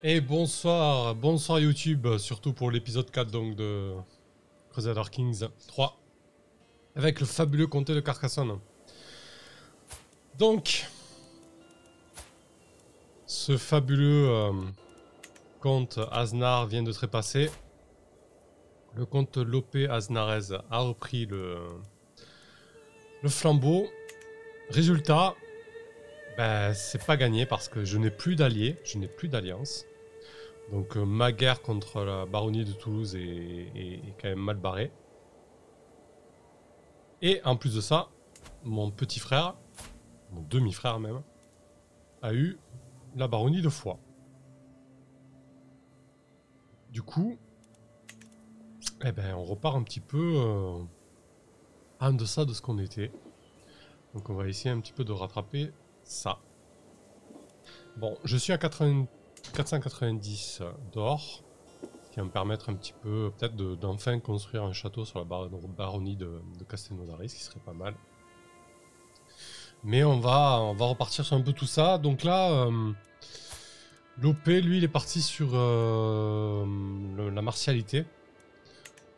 Et bonsoir, bonsoir YouTube, surtout pour l'épisode 4 donc de Crusader Kings 3, avec le fabuleux comté de Carcassonne. Donc, ce fabuleux comte Aznar vient de trépasser. Le comte Lopé Aznarez a repris le flambeau. Résultat, ben, c'est pas gagné parce que je n'ai plus d'alliés, je n'ai plus d'alliance. Donc ma guerre contre la baronnie de Toulouse est quand même mal barrée. Et en plus de ça, mon petit frère, mon demi-frère même, a eu la baronnie de Foix. Du coup, eh ben, on repart un petit peu en deçà de ce qu'on était. Donc on va essayer un petit peu de rattraper ça. Bon, je suis à 490 d'or, ce qui va me permettre un petit peu peut-être d'enfin construire un château sur la baronnie de Castelnaudary, ce qui serait pas mal. Mais on va repartir sur un peu tout ça. Donc là, l'OP, lui, il est parti sur la martialité.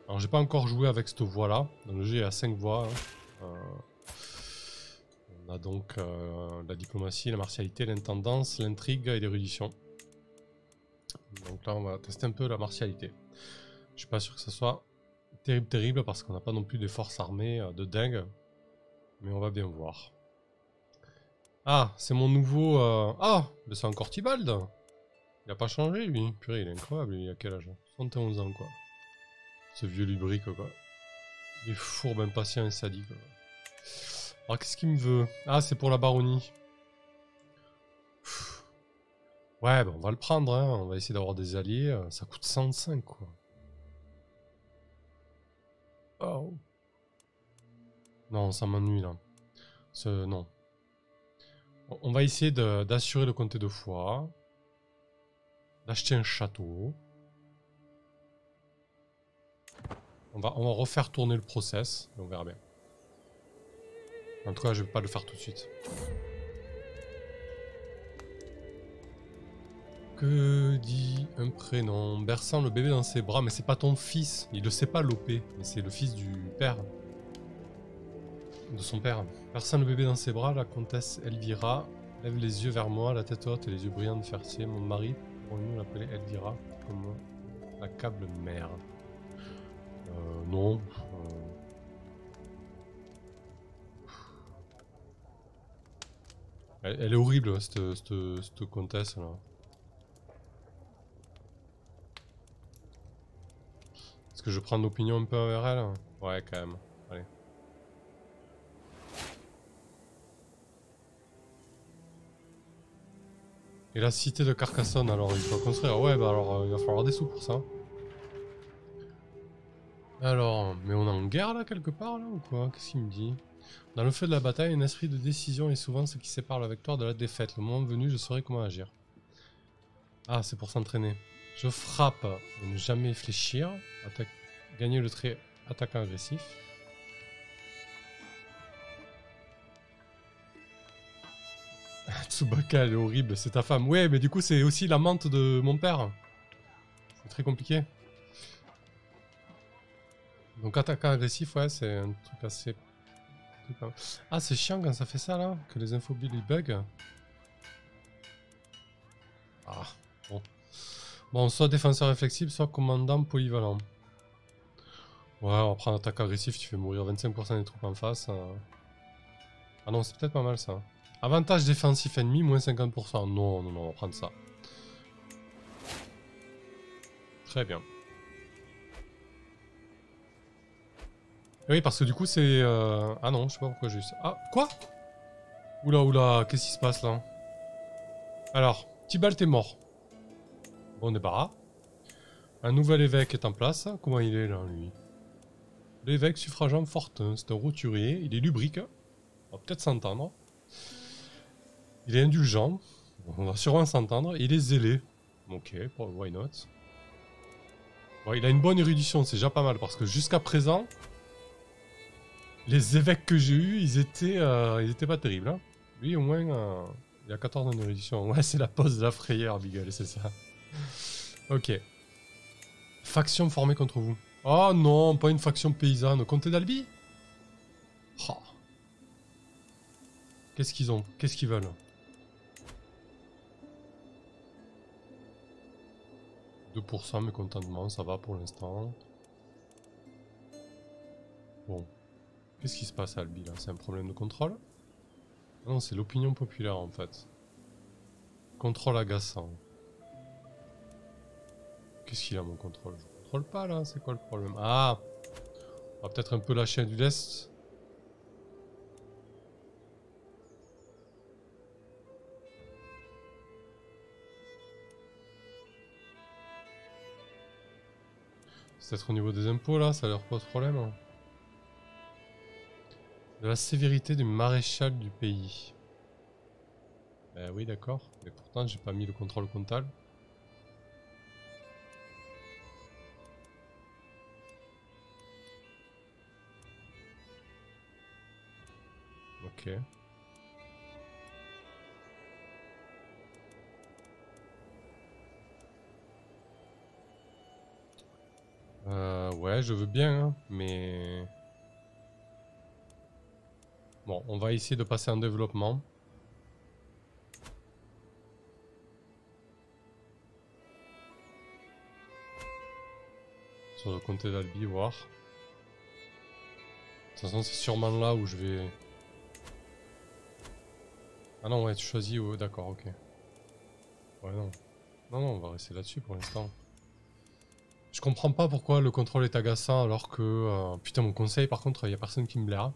Alors j'ai pas encore joué avec cette voie-là. Dans le jeu, il y a 5 voies. On a donc la diplomatie, la martialité, l'intendance, l'intrigue et l'érudition. Donc là, on va tester un peu la martialité. Je suis pas sûr que ce soit terrible parce qu'on n'a pas non plus des forces armées de dingue. Mais on va bien voir. Ah, c'est mon nouveau... Ah, mais c'est encore Tybalt. Il a pas changé, lui. Purée, il est incroyable, il a quel âge? 71 ans, quoi. Ce vieux lubrique, quoi. Il est fourbe, impatient et sadique, quoi. Alors, qu'est-ce qu'il me veut? Ah, c'est pour la baronnie. Pff. Ouais, bah, on va le prendre, hein. On va essayer d'avoir des alliés. Ça coûte 105, quoi. Oh. Non, ça m'ennuie, là. Non. On va essayer d'assurer le comté de Foix. D'acheter un château. On va refaire tourner le process. On verra bien. En tout cas, je vais pas le faire tout de suite. Que dit un prénom? Berçant le bébé dans ses bras. Mais c'est pas ton fils. Il le sait pas, Lopé. Mais c'est le fils du père. De son père. Berçant le bébé dans ses bras, la comtesse Elvira lève les yeux vers moi, la tête haute et les yeux brillants de Fertier. Mon mari, pourrions-nous l'appeler Elvira, comme l'accable mère? Non. Elle est horrible, cette comtesse là. Est-ce que je prends l'opinion un peu envers elle? Ouais, quand même. Allez. Et la cité de Carcassonne, alors il faut construire. Ouais, bah alors il va falloir des sous pour ça. Alors, mais on est en guerre là quelque part là ou quoi? Qu'est-ce qu'il me dit? Dans le feu de la bataille, un esprit de décision est souvent ce qui sépare la victoire de la défaite. Le moment venu, je saurai comment agir. Ah, c'est pour s'entraîner. Je frappe et ne jamais fléchir. Gagner le trait attaquant agressif. Tsubaka, elle est horrible, c'est ta femme. Ouais, mais du coup, c'est aussi l'amante de mon père. C'est très compliqué. Donc, attaquant agressif, ouais, c'est un truc assez... Ah, c'est chiant quand ça fait ça, là, que les infobiles, ils bug. Ah, bon. Bon, soit défenseur inflexible, soit commandant polyvalent. Ouais, on va prendre attaque agressif, tu fais mourir 25% des troupes en face. Ah non, c'est peut-être pas mal, ça. Avantage défensif ennemi, moins 50%. Non, non, non, on va prendre ça. Très bien. Et oui, parce que du coup, c'est... Ah non, je sais pas pourquoi j'ai eu ça. Ah, quoi? Oula, oula, qu'est-ce qui se passe, là? Alors, Tybalt est mort. Bon débarras. Un nouvel évêque est en place. Comment il est, là, lui? L'évêque suffragant Fortin, c'est un roturier. Il est lubrique. On va peut-être s'entendre. Il est indulgent. On va sûrement s'entendre. Il est zélé. Ok, why not? Bon, il a une bonne érudition, c'est déjà pas mal. Parce que jusqu'à présent, les évêques que j'ai eus, ils étaient pas terribles. Hein. Lui, au moins, il a 14 en érudition. Ouais, c'est la pose de la frayeur, Bigel, c'est ça. Ok. Faction formée contre vous. Oh non, pas une faction paysanne. Comté d'Albi? Oh. Qu'est-ce qu'ils ont? Qu'est-ce qu'ils veulent? 2% mécontentement, ça va pour l'instant. Bon. Qu'est-ce qui se passe à Albi là? C'est un problème de contrôle? Non, c'est l'opinion populaire en fait. Contrôle agaçant. Qu'est-ce qu'il a mon contrôle? Je contrôle pas là, c'est quoi le problème? Ah! On va peut-être un peu lâcher du lest. C'est peut-être au niveau des impôts là, ça leur pose problème. Hein. De la sévérité du maréchal du pays. Ben oui, d'accord. Mais pourtant, j'ai pas mis le contrôle comptable. Ok. Ouais, je veux bien, hein, mais... Bon, on va essayer de passer en développement. Sur le comté d'Albi, voir. De toute façon, c'est sûrement là où je vais... Ah non, ouais, tu choisis... Oh, d'accord, ok. Ouais, non. Non, non, on va rester là-dessus pour l'instant. Je comprends pas pourquoi le contrôle est agaçant alors que... Putain, mon conseil, par contre, il y a personne qui me blaire.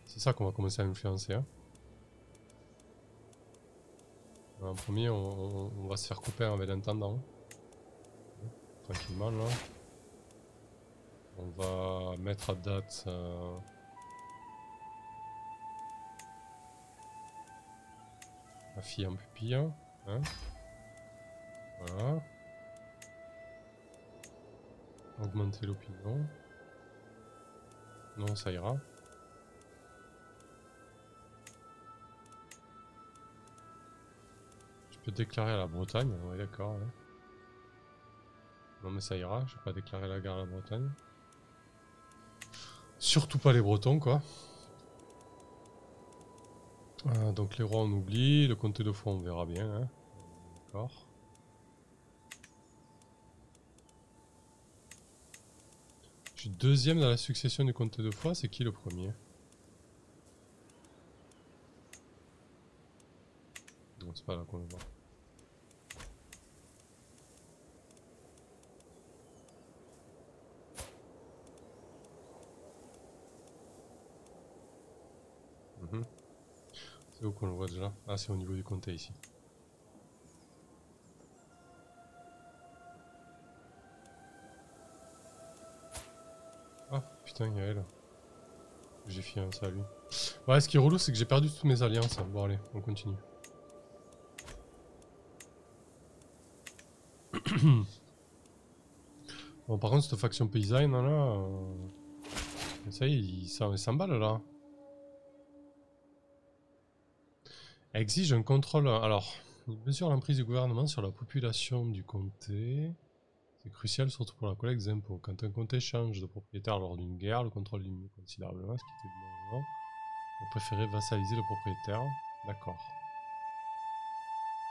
C'est ça qu'on va commencer à influencer. Hein. En premier, on va se faire couper avec l'intendant. Tranquillement, là. On va mettre à date... la fille en pupille. Hein. Voilà. Augmenter l'opinion. Non, ça ira. Je peux déclarer à la Bretagne, ouais d'accord. Ouais. Non mais ça ira, je vais pas déclarer la guerre à la Bretagne. Surtout pas les Bretons quoi. Donc les rois on oublie, le comté de Foix on verra bien. Hein. D'accord. Je suis deuxième dans la succession du comté de Foix, c'est qui le premier? Non c'est pas là qu'on le voit. C'est où qu'on le voit déjà? Ah c'est au niveau du comté ici. Ah putain il y a elle. J'ai fiancé à lui. Ouais ce qui est relou c'est que j'ai perdu toutes mes alliances. Bon allez, on continue. Bon par contre cette faction paysanne là... Ça y est, il s'emballe là. Elle exige un contrôle. Alors, il mesure l'emprise du gouvernement sur la population du comté. C'est crucial surtout pour la collecte des impôts. Quand un comté change de propriétaire lors d'une guerre, le contrôle diminue considérablement, ce qui était bien. On préférait vassaliser le propriétaire. D'accord.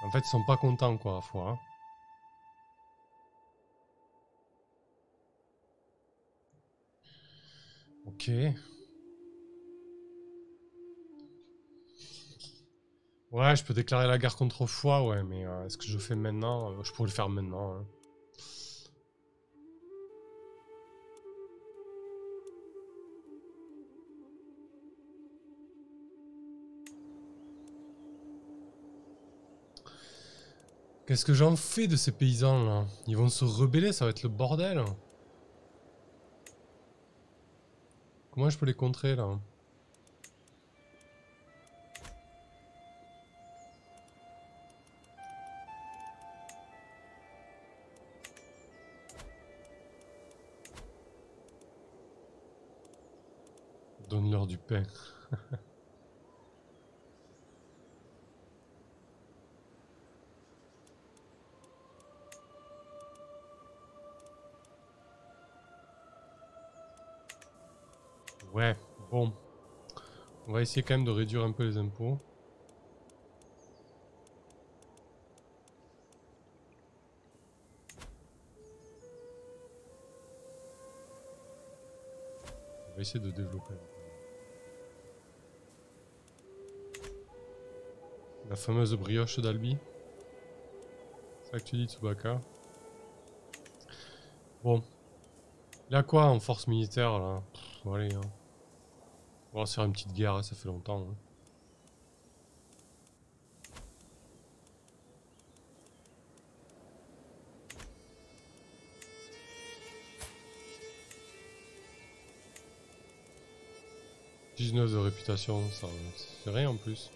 En fait, ils sont pas contents quoi à la fois. Hein. Ok. Ouais, je peux déclarer la guerre contre Foix, ouais, mais est-ce que je le fais maintenant? Je pourrais le faire maintenant. Hein. Qu'est-ce que j'en fais de ces paysans là? Ils vont se rebeller, ça va être le bordel. Comment je peux les contrer là? Donne-leur du pain. Ouais, bon. On va essayer quand même de réduire un peu les impôts. On va essayer de développer. La fameuse brioche d'Albi. C'est ça que tu dis, Tsubaka. Bon. Il a quoi en force militaire là? Bon, allez, hein. On va se faire une petite guerre, hein, ça fait longtemps. Hein. « 19 de réputation, ça c'est rien en plus.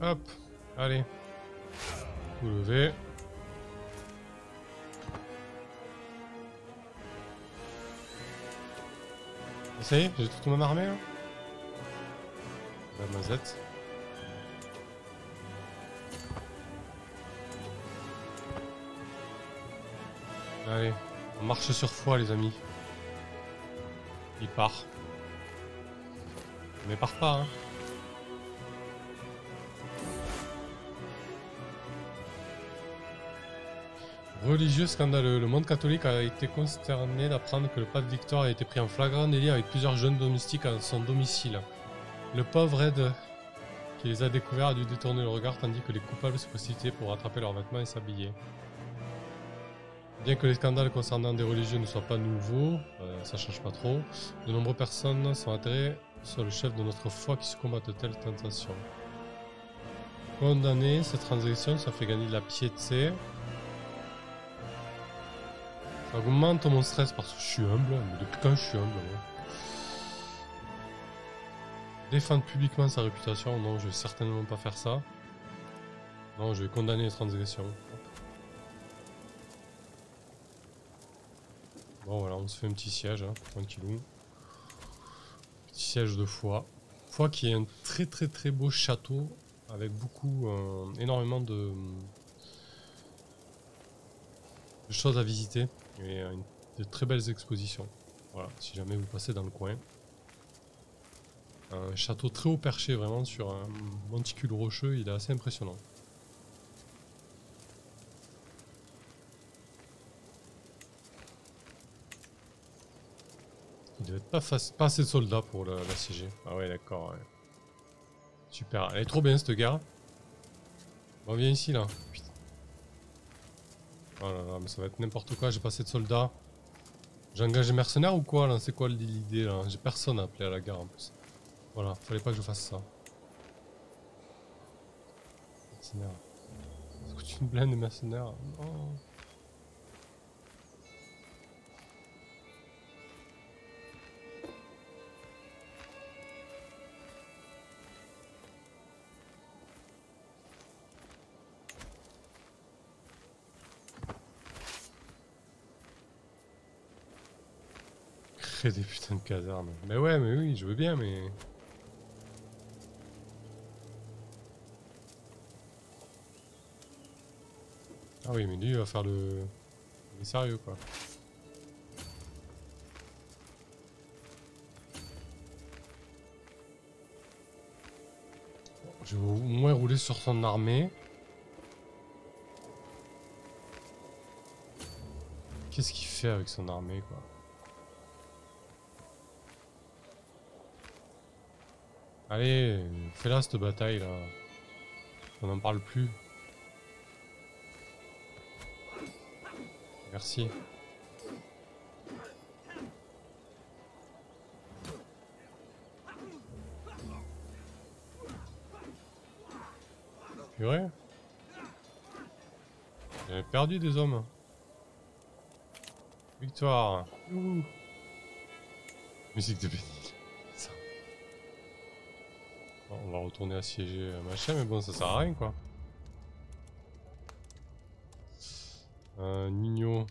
Hop, allez. Vous levez. Ça y est, j'ai toute mon armée là. La mazette. Allez, on marche sur foi les amis. Il part. Mais part pas hein. Religieux scandaleux. Le monde catholique a été consterné d'apprendre que le pape Victor a été pris en flagrant délit avec plusieurs jeunes domestiques à son domicile. Le pauvre aide qui les a découverts a dû détourner le regard tandis que les coupables se précipitaient pour rattraper leurs vêtements et s'habiller. Bien que les scandales concernant des religieux ne soient pas nouveaux, ça change pas trop, de nombreuses personnes sont atterrées sur le chef de notre foi qui se combat de telles tentations. Condamner cette transgression, ça fait gagner de la piété. Ça augmente mon stress parce que je suis humble, mais depuis quand je suis humble moi. Défendre publiquement sa réputation, non, je vais certainement pas faire ça. Non, je vais condamner les transgressions. Bon voilà, on se fait un petit siège, hein, tranquillou. Petit siège de Foix. Foix qui est un très beau château avec beaucoup, énormément de choses à visiter et de très belles expositions. Voilà, si jamais vous passez dans le coin. Un château très haut perché vraiment sur un monticule rocheux, il est assez impressionnant. Il devait être pas assez de soldats pour l'assiéger. Ah ouais d'accord. Ouais. Super, elle est trop bien cette guerre. Bon viens ici là. Putain. Oh là là, mais ça va être n'importe quoi, j'ai pas assez de soldats. J'ai engagé mercenaires ou quoi là? C'est quoi l'idée là? J'ai personne à appeler à la guerre en plus. Voilà, fallait pas que je fasse ça. Mercenaires. Ça coûte une blinde de mercenaires. Non. Créer des putains de casernes. Mais ouais, mais oui, je veux bien, mais... Ah oui, mais lui, il va faire le... Il est sérieux, quoi. Bon, je vais au moins rouler sur son armée. Qu'est-ce qu'il fait avec son armée, quoi? Allez, fais-la cette bataille, là. On n'en parle plus. Merci. Purée. J'avais perdu des hommes. Victoire. Ouh. Musique de bénil. Bon, on va retourner assiéger machin, mais bon, ça sert à rien, quoi. Nino.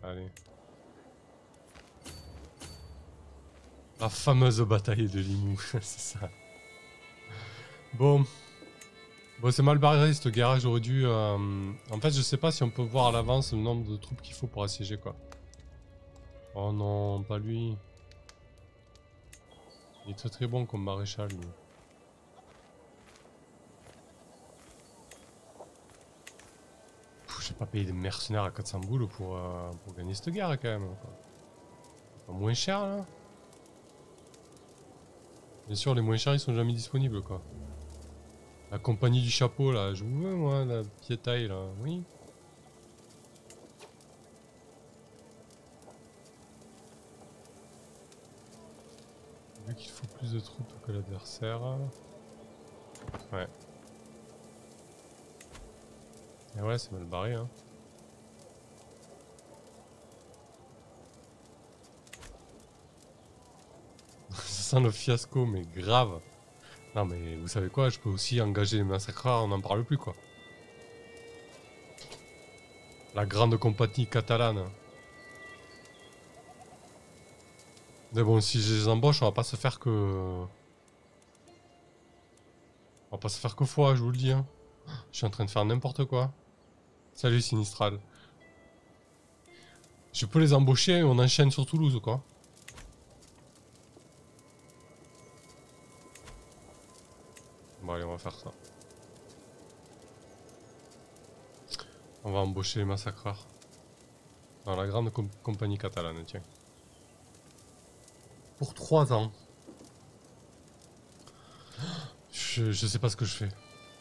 Allez. La fameuse bataille de Limoux, c'est ça. Bon. Bon, c'est mal barré cette guerre, j'aurais dû... En fait, je sais pas si on peut voir à l'avance le nombre de troupes qu'il faut pour assiéger, quoi. Oh non, pas lui. Il est très très bon comme maréchal, lui. J'ai pas payé des mercenaires à 400 boules pour gagner cette guerre, quand même. Quoi. Pas moins cher, là. Bien sûr, les moins chers, ils sont jamais disponibles, quoi. La compagnie du chapeau, là, je vous veux, moi, la petite taille, là. Oui. Vu qu'il faut plus de troupes que l'adversaire. Ouais. Et ouais, c'est mal barré, hein. Ça sent le fiasco, mais grave. Non, mais vous savez quoi, je peux aussi engager les massacreurs, on n'en parle plus, quoi. La grande compagnie catalane. Mais bon, si je les embauche, on va pas se faire que... On va pas se faire que foi, je vous le dis, hein. Je suis en train de faire n'importe quoi. Salut Sinistral. Je peux les embaucher et on enchaîne sur Toulouse, quoi. Bon, allez, on va faire ça. On va embaucher les massacreurs. Dans la grande compagnie catalane, tiens. Pour 3 ans. Je sais pas ce que je fais.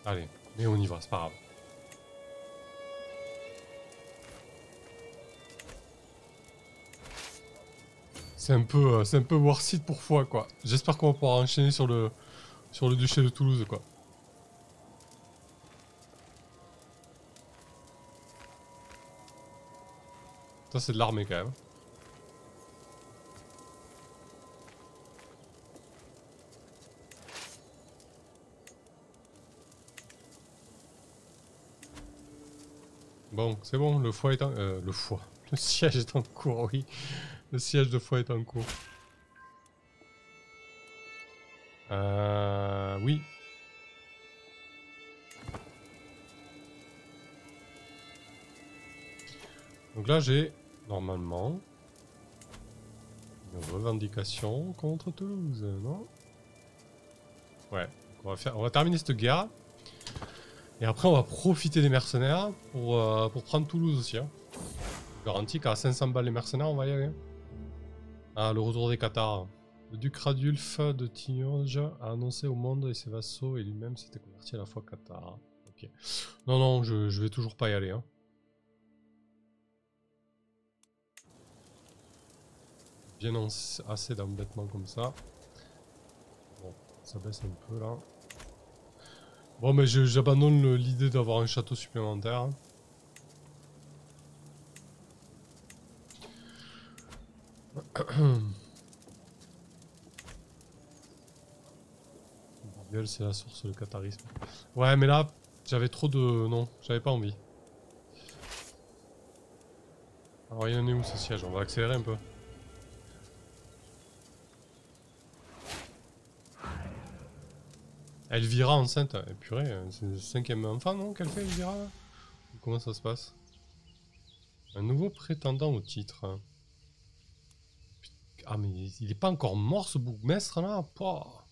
Allez, mais on y va, c'est pas grave. C'est un peu worth it pour foi, quoi. J'espère qu'on va pouvoir enchaîner sur le duché de Toulouse, quoi. Ça, c'est de l'armée, quand même. Bon, c'est bon, le foie est en... le foie. Le siège est en cours, oui. Le siège de foie est en cours. Oui. Donc là, j'ai, normalement, une revendication contre Toulouse, non? Ouais. On va terminer cette guerre. Et après, on va profiter des mercenaires pour prendre Toulouse aussi. Hein. Je garantis qu'à 500 balles les mercenaires, on va y aller. Ah, le retour des Cathares. Le duc Radulf de Tignorge a annoncé au monde et ses vassaux et lui-même s'était converti à la foi cathare. Ok. Non, non, je vais toujours pas y aller. Hein. Bien assez d'embêtements comme ça. Bon, ça baisse un peu là. Bon, mais j'abandonne l'idée d'avoir un château supplémentaire. C'est la source de catharisme. Ouais, mais là, j'avais trop de... Non, j'avais pas envie. Alors, il en est où ce siège? On va accélérer un peu. Elvira enceinte. Eh, purée, c'est le 5e enfant, non? Qu'elle fait, Elvira? Comment ça se passe? Un nouveau prétendant au titre. Ah, mais il est pas encore mort, ce bourgmestre, là? Pouah.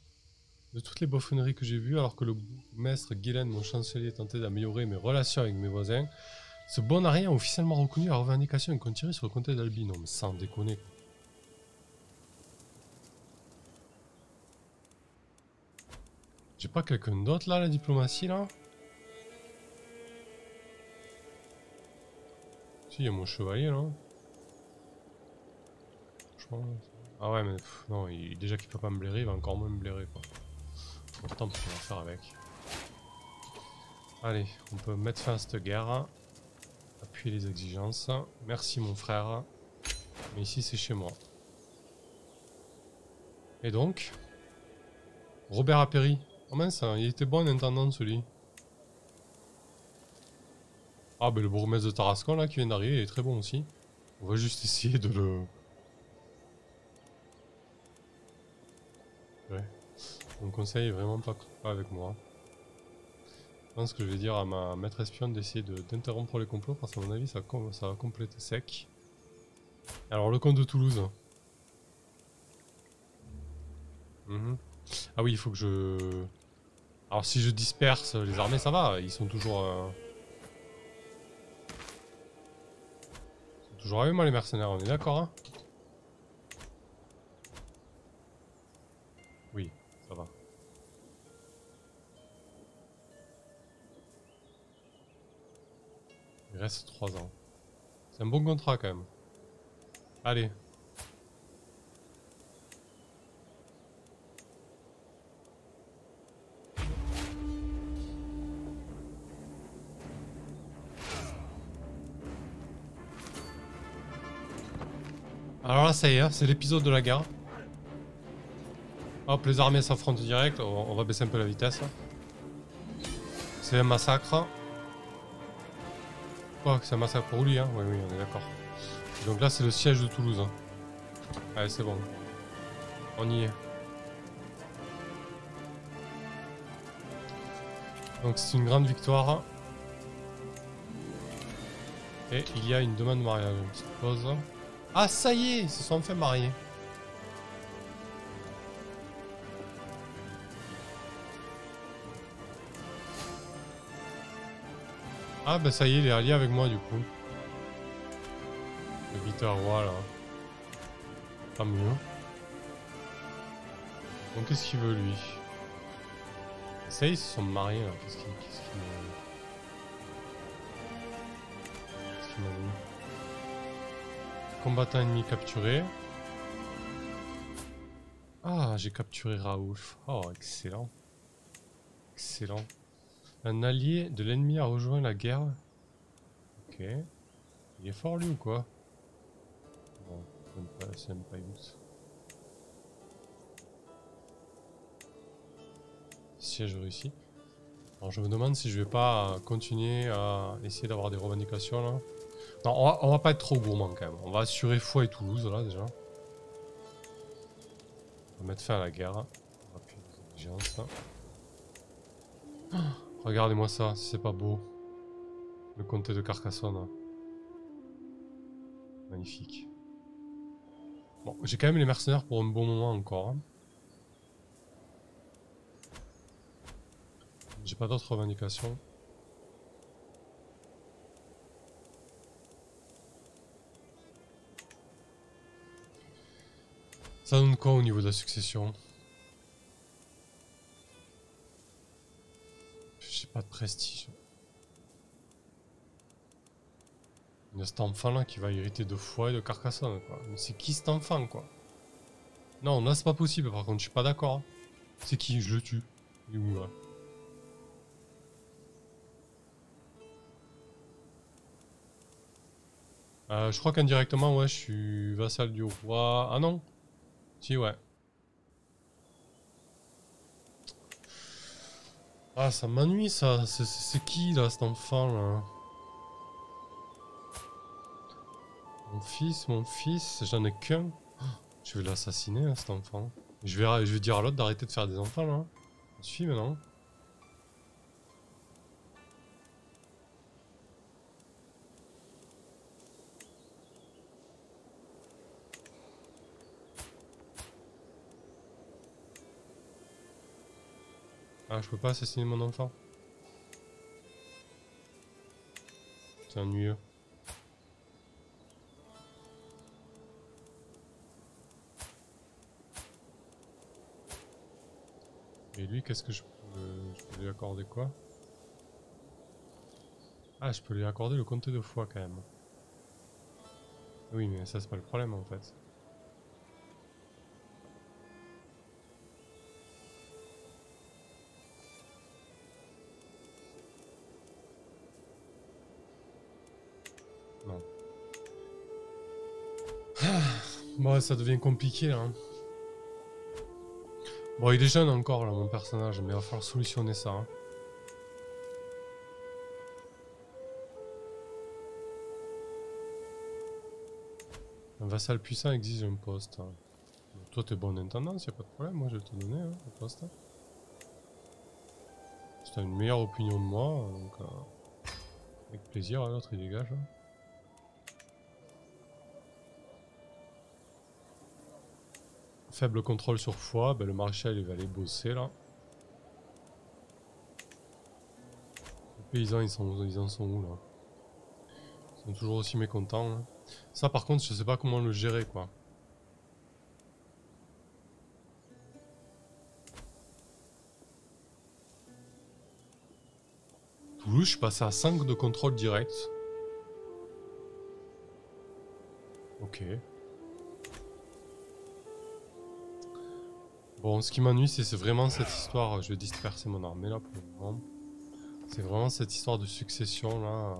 De toutes les boffonneries que j'ai vues, alors que le bourgmestre Guylaine, mon chancelier, tentait d'améliorer mes relations avec mes voisins, ce bon n'a rien officiellement reconnu la revendication et compte tirer sur le comté d'Albi. Non, mais sans déconner. J'ai pas quelqu'un d'autre là, la diplomatie là? Si, il y a mon chevalier là. Franchement. Ah ouais, mais non, déjà qu'il peut pas me blairer, il va encore moins me blairer quoi. Pourtant, on va faire avec. Allez, on peut mettre fin à cette guerre. Appuyer les exigences. Merci mon frère. Mais ici, c'est chez moi. Et donc Robert Appéry. Oh mince, il était bon en intendant celui. Ah ben le bourgmestre de Tarascon là qui vient d'arriver, il est très bon aussi. On va juste essayer de le... Ouais. Mon conseil est vraiment pas avec moi. pense que je vais dire à ma maître espionne d'essayer d'interrompre les complots parce qu'à mon avis ça va compléter sec. Alors le comte de Toulouse. Ah oui, il faut que je... Alors si je disperse les armées ça va, ils sont toujours... Ils sont toujours avec moi les mercenaires, on est d'accord hein? Oui, ça va. Il reste 3 ans. C'est un bon contrat quand même. Allez. Alors là ça y est, c'est l'épisode de la guerre. Hop, les armées s'affrontent direct, on va baisser un peu la vitesse. C'est un massacre. Quoi, c'est un massacre pour lui hein? Oui, oui, on est d'accord. Donc là c'est le siège de Toulouse. Hein. Allez, c'est bon. On y est. Donc c'est une grande victoire. Et il y a une demande de mariage. Une petite pause. Ah ça y est, ils se sont enfin mariés. Ah bah ça y est, il est allié avec moi du coup. Le guitare roi là. Pas mieux. Donc qu'est-ce qu'il veut lui? Ça y est, ils se sont mariés là. Qu'est-ce qu'il m'a dit? Combattant ennemi capturé. Ah, j'ai capturé Raouf. Oh, excellent. Excellent. Un allié de l'ennemi a rejoint la guerre. Ok. Il est fort lui ou quoi? Bon, c'est même pas use. Siège réussi. Alors je me demande si je vais pas continuer à essayer d'avoir des revendications là. Non, on va pas être trop gourmand quand même. On va assurer Foix et Toulouse là déjà. On va mettre fin à la guerre. On va appuyer les exigences. Regardez-moi ça, si c'est pas beau. Le comté de Carcassonne. Magnifique. Bon, j'ai quand même les mercenaires pour un bon moment encore. Hein. J'ai pas d'autres revendications. Ça donne quoi au niveau de la succession? J'ai pas de prestige. Il y a cet enfant là qui va hériter de Foix et de Carcassonne quoi. Mais c'est qui cet enfant quoi? Non, là c'est pas possible par contre, je suis pas d'accord. C'est qui? Je le tue. Il est où là? Je crois qu'indirectement, ouais, je suis vassal du roi. Ah non? Si, ouais. Ah, ça m'ennuie ça. C'est qui là, cet enfant là? Mon fils, j'en ai qu'un. Je vais l'assassiner, cet enfant. Je vais dire à l'autre d'arrêter de faire des enfants là. Ça suffit maintenant. Ah, je peux pas assassiner mon enfant. C'est ennuyeux. Et lui, qu'est-ce que je peux lui accorder quoi? Ah, je peux lui accorder le comté de Foix quand même. Oui, mais ça c'est pas le problème en fait. Non. Bon, ça devient compliqué là. Hein. Bon, il est jeune encore là, mon personnage, mais il va falloir solutionner ça. Hein. Un vassal puissant exige un poste. Hein. Toi, t'es bon en intendance, y'a pas de problème, moi je vais te donner hein, le poste. t'as une meilleure opinion de moi, donc avec plaisir, hein, l'autre il dégage. Hein. Faible contrôle sur foi, ben, le maréchal il va aller bosser là. Les paysans ils en sont où là? Ils sont toujours aussi mécontents. Là. Ça par contre je sais pas comment le gérer quoi. Toulouse je suis passé à 5 de contrôle direct. Ok. Bon, ce qui m'ennuie, c'est vraiment cette histoire. Je vais disperser mon armée là pour le moment. C'est vraiment cette histoire de succession là.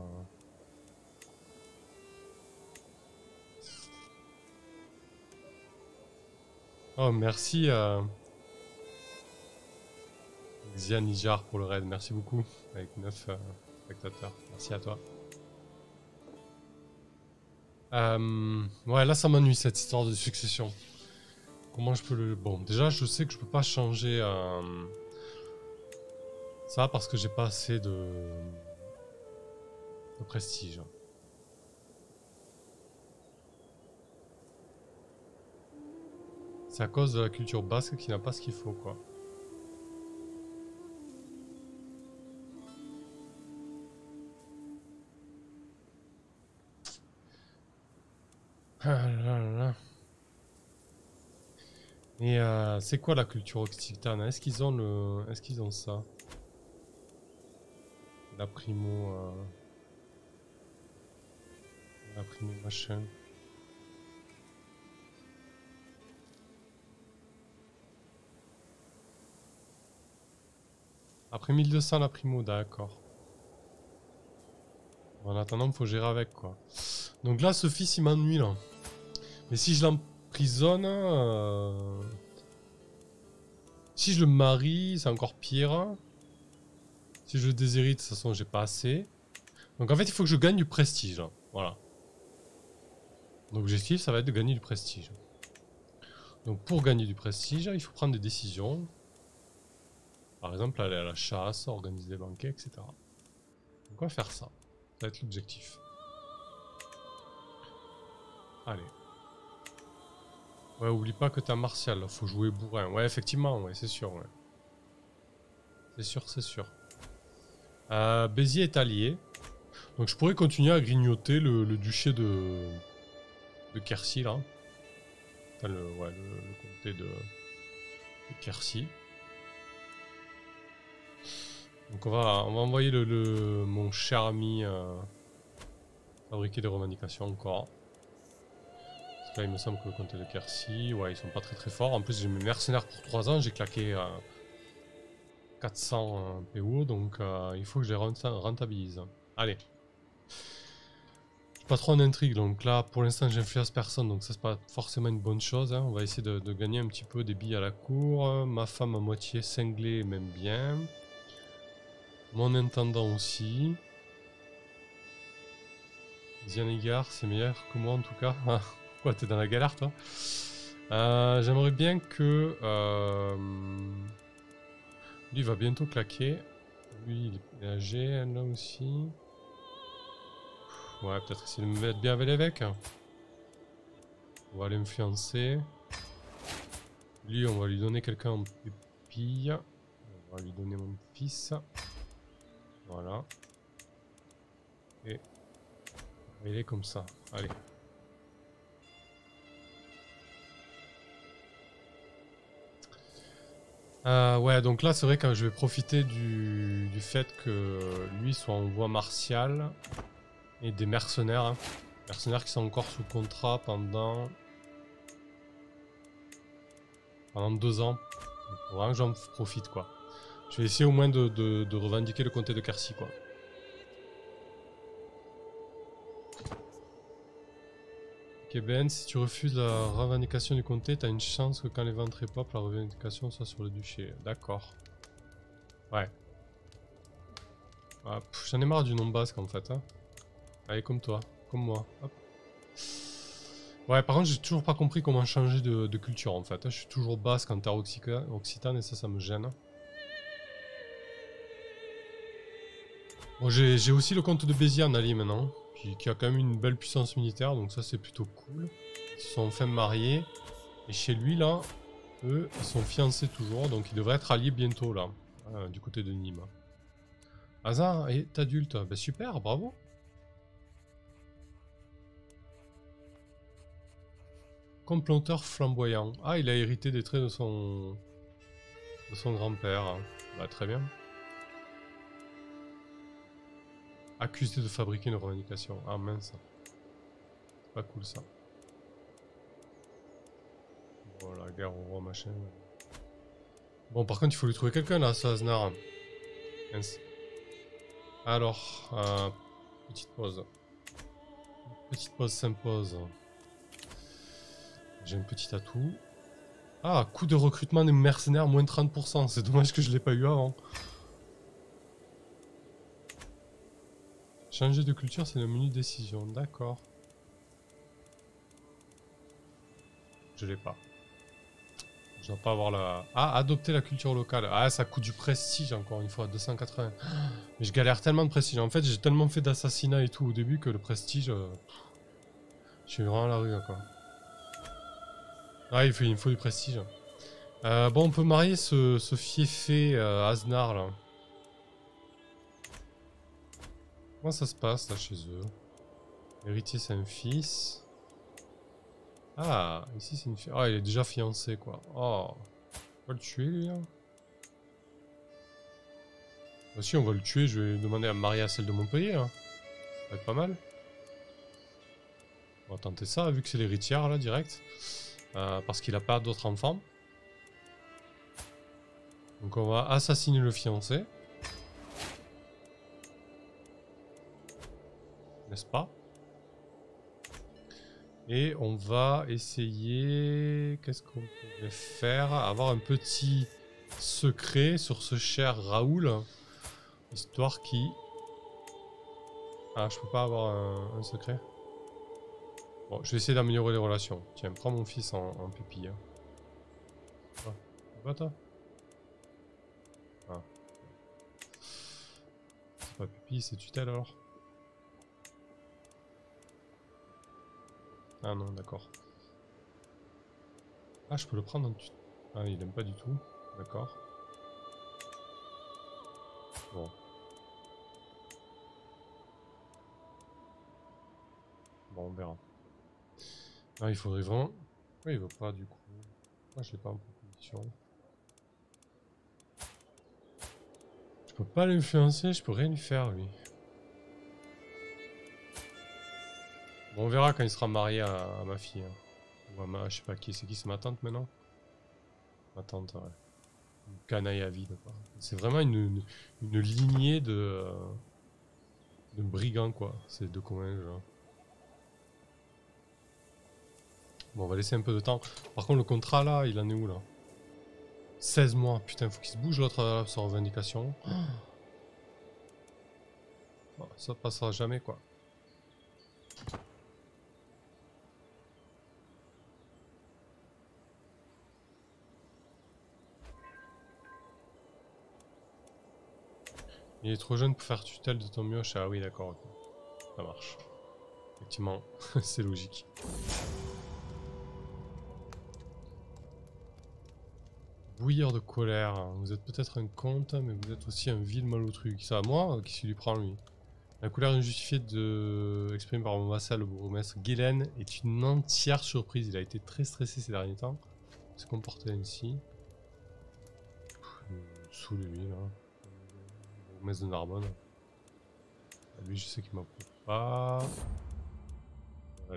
Oh, merci Xianijar pour le raid. Merci beaucoup. Avec 9 spectateurs. Merci à toi. Ouais, là ça m'ennuie cette histoire de succession. Comment je peux le... Bon, déjà je sais que je peux pas changer ça parce que j'ai pas assez de prestige. C'est à cause de la culture basque qui n'a pas ce qu'il faut quoi. Ah là là. Et c'est quoi la culture occitane? Est-ce qu'ils ont le... Est-ce qu'ils ont ça? La primo... La primo machin. Après 1200 la primo, d'accord. En attendant, il faut gérer avec quoi. Donc là, ce fils, il m'ennuie là. Mais si je l'emprisonne... Si je le marie, c'est encore pire. Si je le déshérite, de toute façon, j'ai pas assez. Donc en fait, il faut que je gagne du prestige. Là. Voilà. L'objectif, ça va être de gagner du prestige. Donc pour gagner du prestige, il faut prendre des décisions. Par exemple, aller à la chasse, organiser des banquets, etc. Donc on va faire ça. Ça va être l'objectif. Allez. Ouais, oublie pas que t'as martial, là. Faut jouer bourrin. Ouais, effectivement, ouais, c'est sûr, ouais. C'est sûr, c'est sûr. Béziers est allié. Donc je pourrais continuer à grignoter le duché de Quercy, là. Enfin, le comté de Quercy. Donc on va envoyer mon cher ami fabriquer des revendications encore. Parce que là il me semble que le comté de Quercy, ouais ils sont pas très très forts. En plus j'ai mes mercenaires pour 3 ans, j'ai claqué 400 PO, donc il faut que je les rentabilise. Allez. Je suis pas trop en intrigue, donc là pour l'instant j'influence personne, donc ça c'est pas forcément une bonne chose. Hein. On va essayer de gagner un petit peu des billes à la cour. Ma femme à moitié cinglée m'aime bien. Mon intendant aussi. Zianigar, c'est meilleur que moi en tout cas. Pourquoi t'es dans la galère toi? J'aimerais bien que... lui il va bientôt claquer. Lui il est âgé, là aussi. Ouais, peut-être essayer de me mettre bien avec l'évêque. On va l'influencer. Lui on va lui donner quelqu'un en pupille. On va lui donner mon fils. Voilà. Et il est comme ça. Allez. Ouais, donc là, c'est vrai que je vais profiter du fait que lui soit en voie martiale et des mercenaires. Hein. Mercenaires qui sont encore sous contrat pendant 2 ans. Il faut vraiment que j'en profite, quoi. Je vais essayer au moins de revendiquer le comté de Quercy, quoi. Ok Ben, si tu refuses la revendication du comté, t'as une chance que quand les ventes repop, la revendication soit sur le duché. D'accord. Ouais. Ah, j'en ai marre du nom basque en fait. Hein. Allez, comme toi, comme moi. Hop. Ouais, par contre, j'ai toujours pas compris comment changer de culture en fait. Je suis toujours basque en terre occitane et ça me gêne. Bon, j'ai aussi le comte de Béziers en allié maintenant, qui a quand même une belle puissance militaire, donc ça c'est plutôt cool. Ils se sont enfin mariés, et chez lui là, eux, ils sont fiancés toujours, donc ils devraient être alliés bientôt là, du côté de Nîmes. Hazard est adulte, ben super, bravo. Comploteur flamboyant. Ah, il a hérité des traits de son grand-père. Bah, très bien. Accusé de fabriquer une revendication. Ah mince. C'est pas cool ça. Voilà, guerre au roi, machin. Bon, par contre, il faut lui trouver quelqu'un là, ce Aznar. Mince. Alors, petite pause. Petite pause s'impose. J'ai un petit atout. Ah, coût de recrutement des mercenaires, moins 30%. C'est dommage que je l'ai pas eu avant. Changer de culture, c'est le menu décision. D'accord. Je l'ai pas. Je dois pas avoir la... Ah, adopter la culture locale. Ah, ça coûte du prestige encore une fois, 280. Mais je galère tellement de prestige. En fait, j'ai tellement fait d'assassinats et tout au début que le prestige... je suis vraiment à la rue, quoi. Ah, il me faut du prestige. Bon, on peut marier ce fiefé Aznar, là. Comment ça se passe, là, chez eux? Héritier, c'est un fils. Ah, ici, c'est une fille. Ah, il est déjà fiancé, quoi. Oh. On va le tuer, lui, là. Bah si, on va le tuer, je vais demander à me marier à celle de Montpellier, hein. Ça va être pas mal. On va tenter ça, vu que c'est l'héritière, là, direct. Parce qu'il a pas d'autres enfants. Donc on va assassiner le fiancé. N'est-ce pas? Et on va essayer... Qu'est-ce qu'on pourrait faire? Avoir un petit secret sur ce cher Raoul. Histoire qui... Ah, je peux pas avoir un secret. Bon, je vais essayer d'améliorer les relations. Tiens, prends mon fils en pupille. Ah, pas toi? Ah. C'est pas pupille, c'est tutelle alors? Ah non, d'accord. Ah, je peux le prendre en tutelle. Ah, il aime pas du tout. D'accord. Bon. Bon, on verra. Ah, il faudrait vraiment... Pourquoi il veut pas du coup? Moi, je l'ai pas en proposition. Je peux pas l'influencer, je peux rien lui faire, lui. Bon, on verra quand il sera marié à ma fille. Hein. Ou à ma... Je sais pas qui, c'est ma tante maintenant? Ma tante, ouais. Une canaille à vide, quoi. C'est vraiment une lignée de brigands, quoi. C'est de Comminges. Hein. Bon, on va laisser un peu de temps. Par contre, le contrat, là, il en est où, là? 16 mois. Putain, faut qu'il se bouge, l'autre, sa revendication. Bon, ça passera jamais, quoi. Il est trop jeune pour faire tutelle de ton mioche. Ah oui, d'accord, ok. Ça marche. Effectivement, c'est logique. Bouilleur de colère. Vous êtes peut-être un comte, mais vous êtes aussi un vil malotru. Ça, moi, qui se lui prend, lui? La colère injustifiée exprimée par mon vassal, le bourgmestre Guélène, est une entière surprise. Il a été très stressé ces derniers temps. Il se comportait ainsi. Sous lui, là. Le bourgmestre de Narbonne. Lui, je sais qu'il m'approuve pas.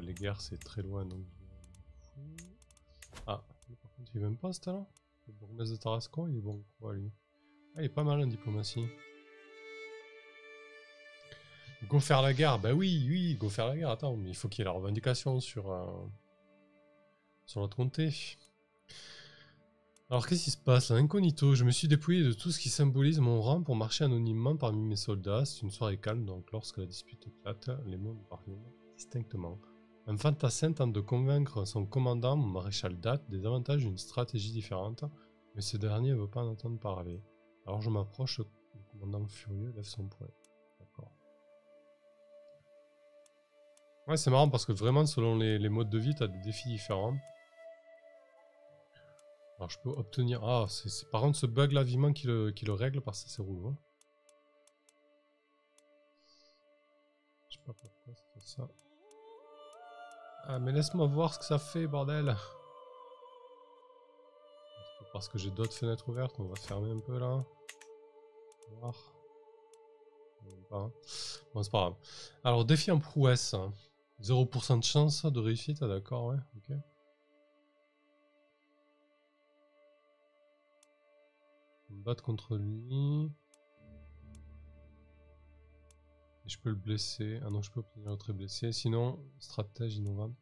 Les guerres, c'est très loin, donc... Ah, par contre, il est même pas, ce talent. Le bourgmestre de Tarascon, il est bon, quoi, lui. Ah, il est pas mal en diplomatie. Go faire la guerre, bah oui, go faire la guerre, attends, mais il faut qu'il y ait la revendication sur notre comté. Alors qu'est-ce qui se passe là? Incognito, je me suis dépouillé de tout ce qui symbolise mon rang pour marcher anonymement parmi mes soldats. C'est une soirée calme, donc lorsque la dispute éclate, les mots me parviennent distinctement. Un fantassin tente de convaincre son commandant, mon maréchal Date, des avantages d'une stratégie différente, mais ce dernier ne veut pas en entendre parler. Alors je m'approche, le commandant furieux lève son poing. Ouais, c'est marrant parce que vraiment, selon les modes de vie, t'as des défis différents. Alors, je peux obtenir... Ah, par contre, ce bug-là, vivement qui le règle parce que c'est relou. Hein. Je sais pas pourquoi ça fait ça. Ah, mais laisse-moi voir ce que ça fait, bordel. Parce que j'ai d'autres fenêtres ouvertes, on va fermer un peu là. Voir. Pas, hein. Bon, c'est pas grave. Alors, défi en prouesse. 0% de chance de réussite, ah, d'accord, ouais, ok. Me battre contre lui. Et je peux le blesser. Ah non, je peux obtenir l'autre blessé. Sinon, stratège innovante.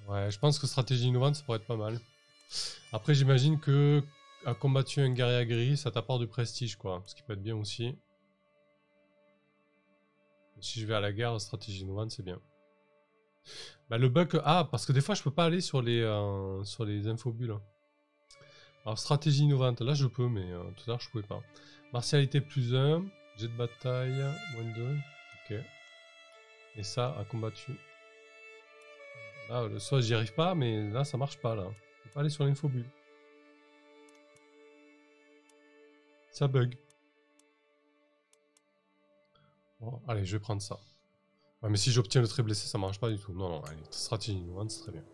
Ouais, je pense que stratégie innovante, ça pourrait être pas mal. Après, j'imagine que a combattu un guerrier aguerri, ça t'apporte du prestige, quoi. Ce qui peut être bien aussi. Et si je vais à la guerre, stratégie innovante, c'est bien. Bah, le bug... Ah, parce que des fois, je peux pas aller sur les infobules. Alors, stratégie innovante, là, je peux, mais tout à l'heure, je pouvais pas. Martialité plus 1, jet de bataille, moins 2. Ok. Et ça, a combattu. Là, soit j'y arrive pas, mais là, ça marche pas, là. Je peux pas aller sur l'infobule. Ça bug. Bon, allez, je vais prendre ça. Ouais, mais si j'obtiens le trait blessé, ça marche pas du tout. Non, non, allez, stratégie innovante, c'est très bien.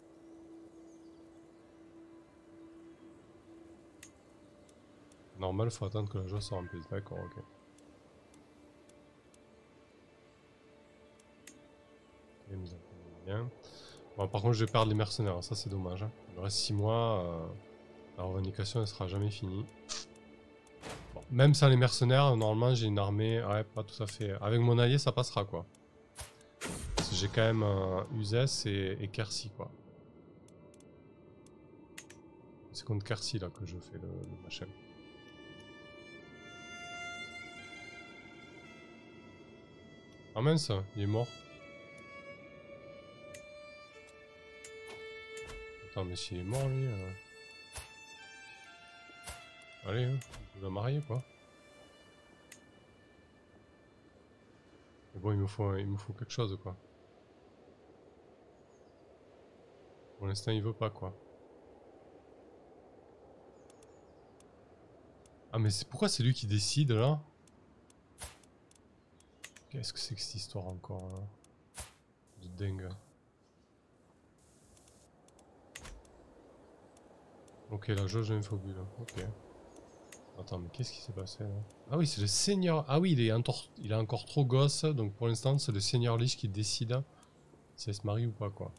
Normal, faut attendre que la joie soit remplie. D'accord, ok. Et nous avons bien. Bon, par contre, je vais perdre les mercenaires, ça c'est dommage. Hein. Il me reste 6 mois, la revendication ne sera jamais finie. Bon, même sans les mercenaires, normalement j'ai une armée, ouais, pas tout à fait. Avec mon allié, ça passera quoi. Parce que j'ai quand même Uzès et Kersi quoi. C'est contre Kersi là que je fais le machin. Ah mince, il est mort. Attends, mais s'il est mort lui... Allez, hein, on peut la marier quoi. Mais bon, il me faut quelque chose quoi. Pour l'instant, il veut pas quoi. Ah mais pourquoi c'est lui qui décide là? Qu'est-ce que c'est que cette histoire encore là? De dingue. Ok, la jauge d'infobule. Ok. Attends, mais qu'est-ce qui s'est passé là? Ah oui, c'est le seigneur. Ah oui, il est encore trop gosse. Donc pour l'instant, c'est le seigneur Lich qui décide si elle se marie ou pas quoi.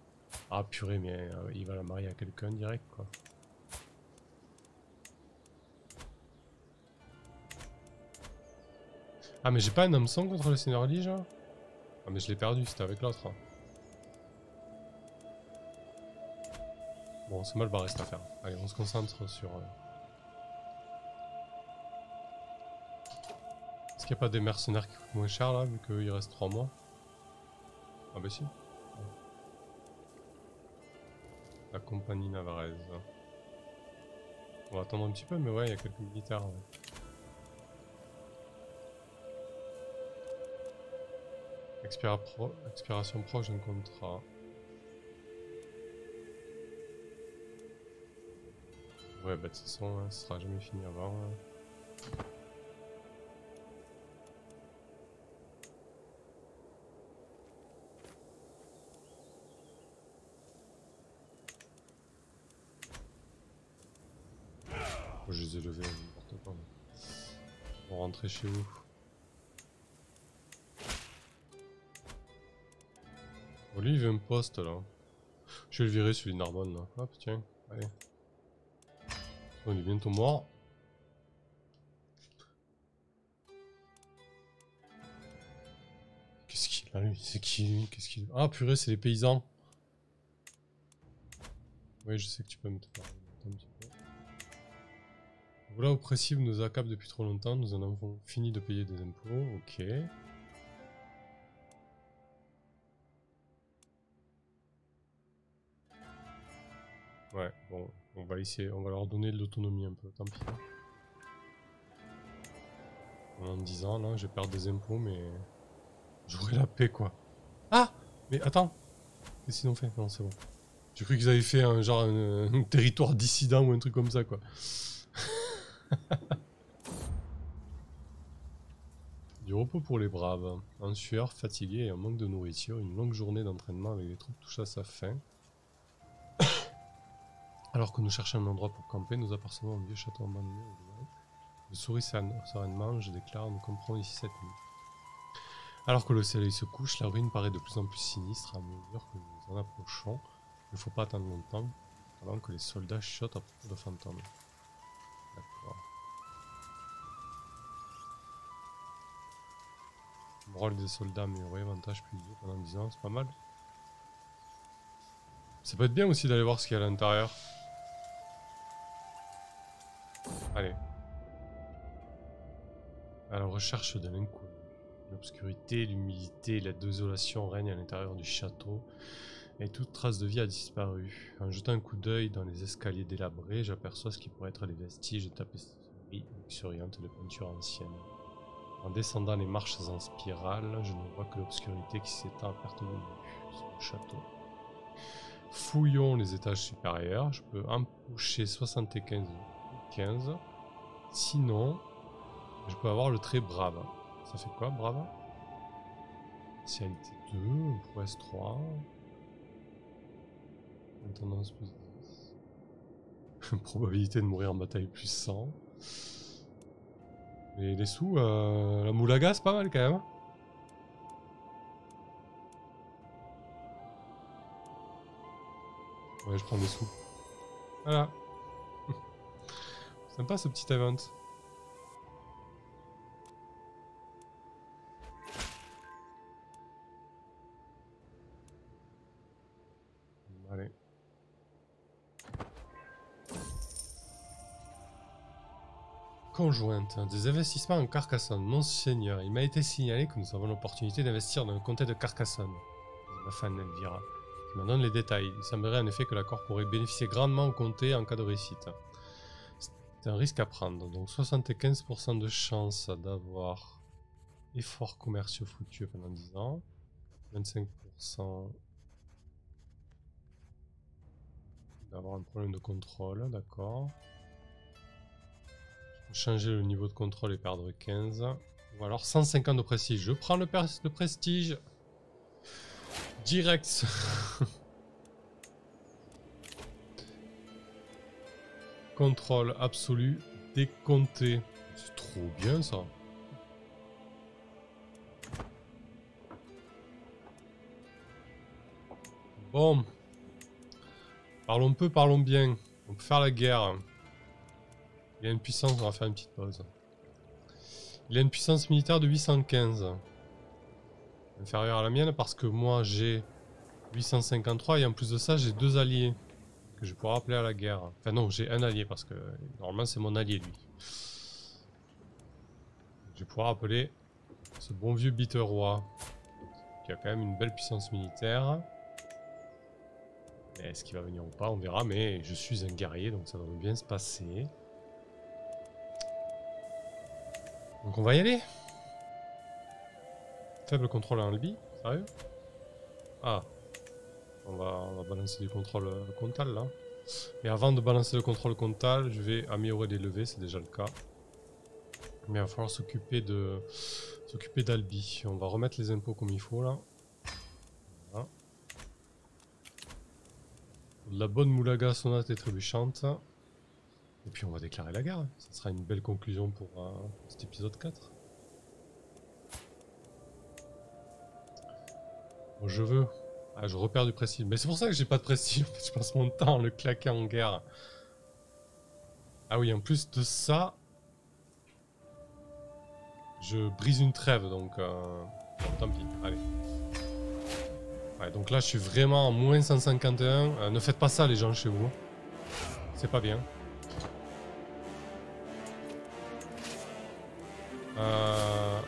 Ah purée, mais il va la marier à quelqu'un direct quoi. Ah mais j'ai pas un hameçon contre le seigneur Lich là? Ah mais je l'ai perdu, c'était avec l'autre. Bon, c'est mal barré cette affaire. Allez, on se concentre sur... Est-ce qu'il n'y a pas des mercenaires qui coûtent moins cher là, vu qu'il reste 3 mois? Ah bah si. La compagnie navarraise. On va attendre un petit peu, mais ouais, il y a quelques militaires. Ouais. Expiration proche d'un contrat. Ouais, bah de toute façon, hein, ce sera jamais fini avant. Hein. Oh, je les ai levés, n'importe quoi. On va rentrer chez vous. Oh, lui, il veut un poste là. Je vais le virer celui de Narbonne là. Hop, tiens, allez. On est bientôt mort. Qu'est-ce qu'il a lui? C'est qui lui? Qu'est-ce qu'il... Ah purée, c'est les paysans. Oui, je sais que tu peux me parler un petit peu. Voilà, oppressif nous accable depuis trop longtemps. Nous en avons fini de payer des impôts. Ok. Ouais, bon, on va essayer, on va leur donner de l'autonomie un peu, tant pis. En 10 ans, là, je vais perdre des impôts, mais j'aurai la paix, quoi. Ah! Mais attends! Qu'est-ce qu'ils ont fait? Non, c'est bon. J'ai cru qu'ils avaient fait un genre un territoire dissident ou un truc comme ça, quoi. Du repos pour les braves. En sueur, fatigué et en manque de nourriture, une longue journée d'entraînement avec les troupes touche à sa fin. Alors que nous cherchons un endroit pour camper, nous apercevons un vieux château abandonné. Le souris sereinement, je déclare, nous comprends ici cette nuit. Alors que le soleil se couche, la ruine paraît de plus en plus sinistre à mesure que nous en approchons. Il ne faut pas attendre longtemps avant que les soldats chuchotent à propos de fantômes. D'accord. Rôle des soldats amélioré, avantage plus 2 pendant 10 ans, c'est pas mal. Ça peut être bien aussi d'aller voir ce qu'il y a à l'intérieur. Allez. À la recherche de l'inconnu. L'obscurité, l'humidité et la désolation règnent à l'intérieur du château. Et toute trace de vie a disparu. En jetant un coup d'œil dans les escaliers délabrés, j'aperçois ce qui pourrait être les vestiges de tapisseries luxuriantes de peintures anciennes. En descendant les marches en spirale, je ne vois que l'obscurité qui s'étend à perte de vue sur le château. Fouillons les étages supérieurs. Je peux empocher 75 ou 15. Sinon, je peux avoir le trait brave. Ça fait quoi, brave? Spécialité 2, prouesse 3. Tendance plus 10. Probabilité de mourir en bataille plus 100. Et les sous, la moulaga c'est pas mal quand même. Ouais, je prends des sous. Voilà. Sympa ce petit event. Allez. Conjointe. Des investissements en Carcassonne. Monseigneur, il m'a été signalé que nous avons l'opportunité d'investir dans le comté de Carcassonne. Ma fan Elvira, qui me donne les détails. Il semblerait en effet que l'accord pourrait bénéficier grandement au comté en cas de réussite. C'est un risque à prendre. Donc 75% de chance d'avoir efforts commerciaux fructueux pendant 10 ans. 25% d'avoir un problème de contrôle, d'accord. Changer le niveau de contrôle et perdre 15. Ou alors 150 de prestige. Je prends le prestige. Direct. Contrôle absolu décompté. C'est trop bien ça. Bon. Parlons peu, parlons bien. On peut faire la guerre. Il a une puissance, on va faire une petite pause. Il a une puissance militaire de 815. Inférieure à la mienne parce que moi j'ai 853 et en plus de ça j'ai 2 alliés que je vais pouvoir appeler à la guerre. Enfin non, j'ai un allié parce que normalement c'est mon allié lui. Je vais pouvoir appeler ce bon vieux Bitterroi qui a quand même une belle puissance militaire. Est-ce qu'il va venir ou pas, on verra, mais je suis un guerrier donc ça devrait bien se passer. Donc on va y aller. Faible contrôle en Albi, sérieux? Ah, on va balancer du contrôle comptal là. Mais avant de balancer le contrôle comptal, je vais améliorer les levées, c'est déjà le cas. Mais il va falloir s'occuper d'Albi. On va remettre les impôts comme il faut là. Voilà. De la bonne moulaga sonate et trébuchante. Et puis on va déclarer la guerre. Ça sera une belle conclusion pour cet épisode 4. Bon, je veux. Ah, je repère du prestige. Mais c'est pour ça que j'ai pas de prestige. En fait, je passe mon temps à le claquer en guerre. Ah oui, en plus de ça, je brise une trêve. Donc, bon, tant pis. Allez. Ouais, donc là, je suis vraiment en moins 151. Ne faites pas ça, les gens, chez vous. C'est pas bien.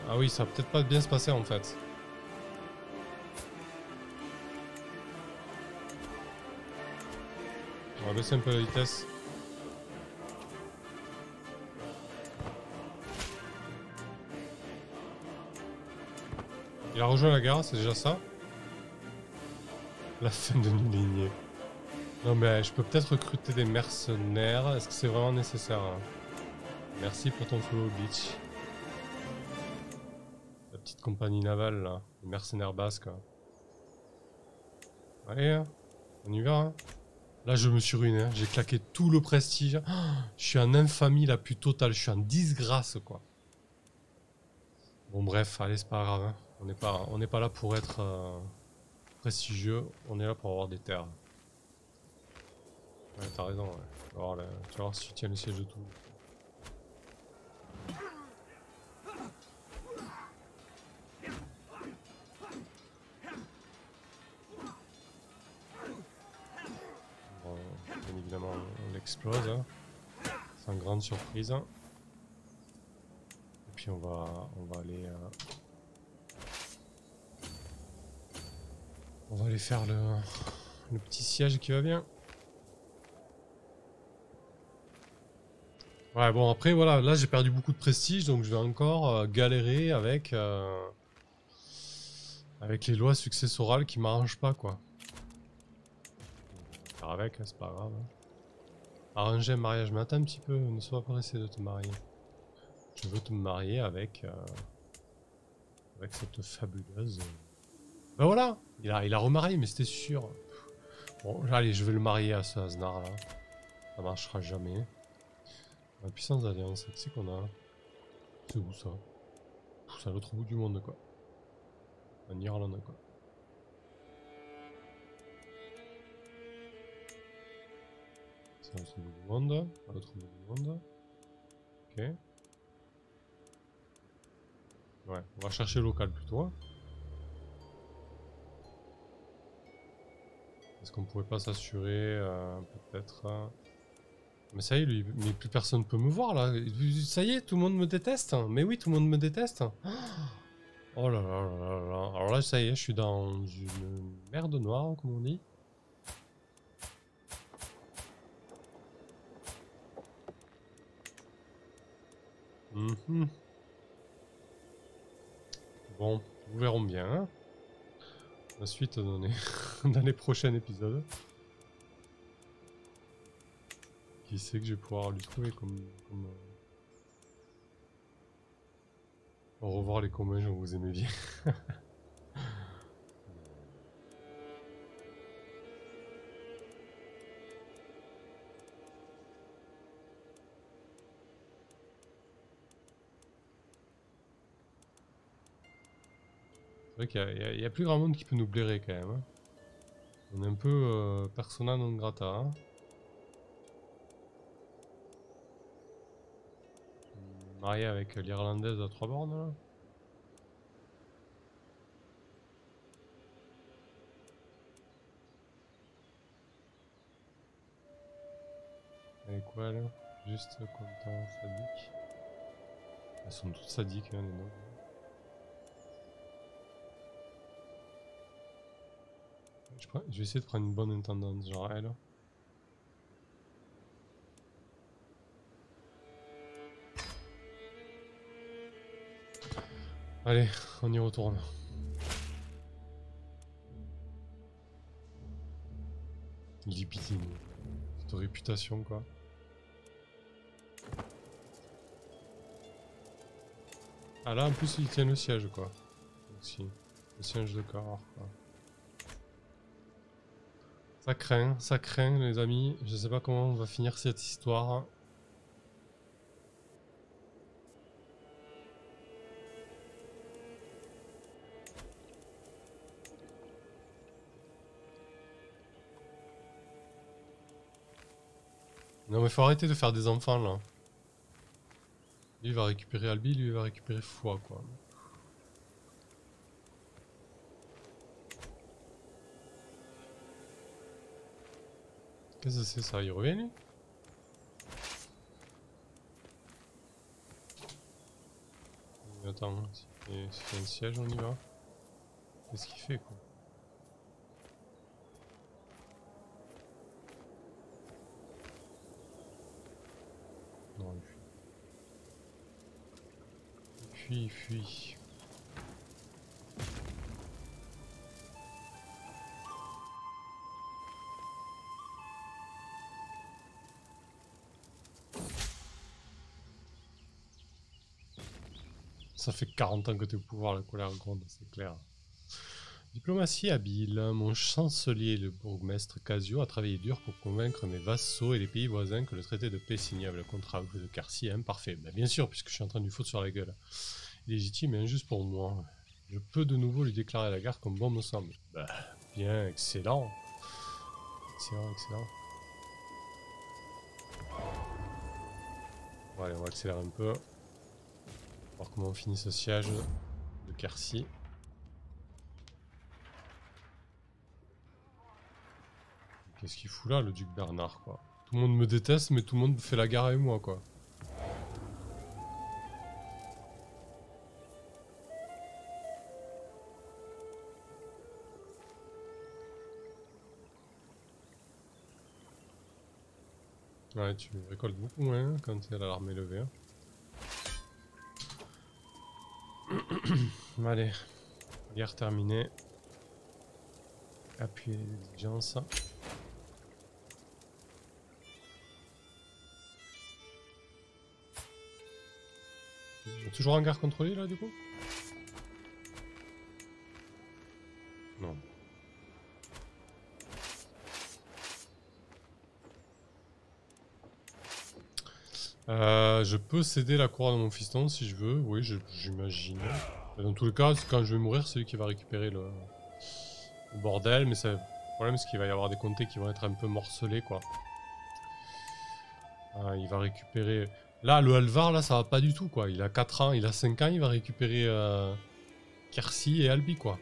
Ah oui, ça va peut-être pas bien se passer en fait. On va baisser un peu la vitesse. Il a rejoint la gare, c'est déjà ça. La fin de nos lignées. Non mais je peux peut-être recruter des mercenaires. Est-ce que c'est vraiment nécessaire hein? Merci pour ton follow, bitch. La petite compagnie navale là. Les mercenaires basques. Allez, hein, on y va. Hein. Là je me suis ruiné. Hein. J'ai claqué tout le prestige. Oh, je suis en infamie la plus totale. Je suis en disgrâce quoi. Bon bref, allez c'est pas grave. Hein. On n'est pas là pour être prestigieux. On est là pour avoir des terres. Ouais, t'as raison, ouais. Tu vas voir si tu tiens le siège de tout. Bon, bien évidemment, on l'explose. Hein. Sans grande surprise. Et puis on va aller... on va aller faire le petit siège qui va bien. Ouais, bon, après, voilà, là j'ai perdu beaucoup de prestige, donc je vais encore galérer avec les lois successorales qui m'arrangent pas, quoi. Faire avec, hein, c'est pas grave. Hein. Arranger un mariage, mais attends un petit peu, ne sois pas pressé de te marier. Je veux te marier avec cette fabuleuse... Ben voilà, il a remarié, mais c'était sûr. Bon, allez, je vais le marier à ce Aznar, là. Ça marchera jamais. La puissance d'alliance, c'est qu'on a. C'est où ça? C'est à l'autre bout du monde quoi. En Irlande quoi. C'est à l'autre bout du monde. À l'autre bout du monde. Ok. Ouais, on va chercher le local plutôt. Hein. Est-ce qu'on pourrait pas s'assurer peut-être Mais ça y est, lui, mais plus personne peut me voir là. Ça y est, tout le monde me déteste. Mais oui, tout le monde me déteste. Oh là là là là là. Alors là, ça y est, je suis dans une merde noire, comme on dit. Mmh. Bon, nous verrons bien. Hein. La suite dans les prochains épisodes. Qui sait que je vais pouvoir lui trouver comme Au revoir les communs, je vous aimais bien. C'est vrai qu'il y a plus grand monde qui peut nous blairer quand même. Hein. On est un peu persona non grata. Hein. Marié avec l'Irlandaise à 3 bornes là. Elle est quoi là? Juste content, sadique. Elles sont toutes sadiques hein, les nobles. Je vais essayer de prendre une bonne intendance, genre elle. Allez, on y retourne. Libidine. Cette réputation quoi. Ah là en plus il tient le siège quoi. Aussi. Le siège de corps quoi. Ça craint les amis. Je sais pas comment on va finir cette histoire. Non mais faut arrêter de faire des enfants là. Lui il va récupérer Albi, lui il va récupérer Foi quoi. Qu'est-ce que c'est ça? Il revient lui? Attends, s'il y a un siège on y va. Qu'est-ce qu'il fait quoi? Non il fuit. Il fuit. Ça fait 40 ans que t'es au pouvoir, la colère gronde, c'est clair. Diplomatie habile. Mon chancelier, le bourgmestre Casio, a travaillé dur pour convaincre mes vassaux et les pays voisins que le traité de paix signé avec le contrat de Quercy est imparfait. Ben, bien sûr, puisque je suis en train de lui foutre sur la gueule. Légitime et injuste pour moi. Je peux de nouveau lui déclarer la guerre comme bon me semble. Bah, bien, excellent. Excellent, excellent. Bon, allez, on va accélérer un peu. Voir comment on finit ce siège de Quercy. Qu'est-ce qu'il fout là, le duc Bernard, quoi? Tout le monde me déteste, mais tout le monde fait la guerre avec moi, quoi. Ouais, tu récoltes beaucoup moins quand t'es à l'armée levée. Allez, guerre terminée. Appuyer les exigences. On est toujours en guerre contre lui là du coup? Non. Je peux céder la couronne à mon fiston si je veux, oui j'imagine. Dans tous les cas, quand je vais mourir, c'est lui qui va récupérer le bordel, mais le problème c'est qu'il va y avoir des comtés qui vont être un peu morcelés quoi. Il va récupérer... Là, le Alvar, là, ça va pas du tout quoi. Il a 4 ans, il a 5 ans, il va récupérer Quercy et Albi quoi.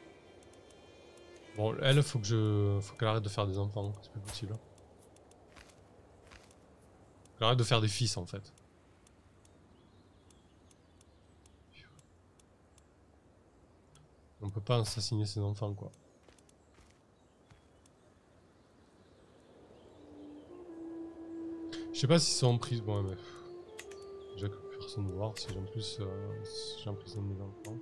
Bon, elle, faut qu'elle arrête de faire des enfants, c'est plus possible. Qu'elle arrête de faire des fils en fait. On peut pas assassiner ses enfants quoi. Je sais pas s'ils sont en prison. Bon, mais déjà que personne ne va voir si en plus j'emprisonne mes enfants.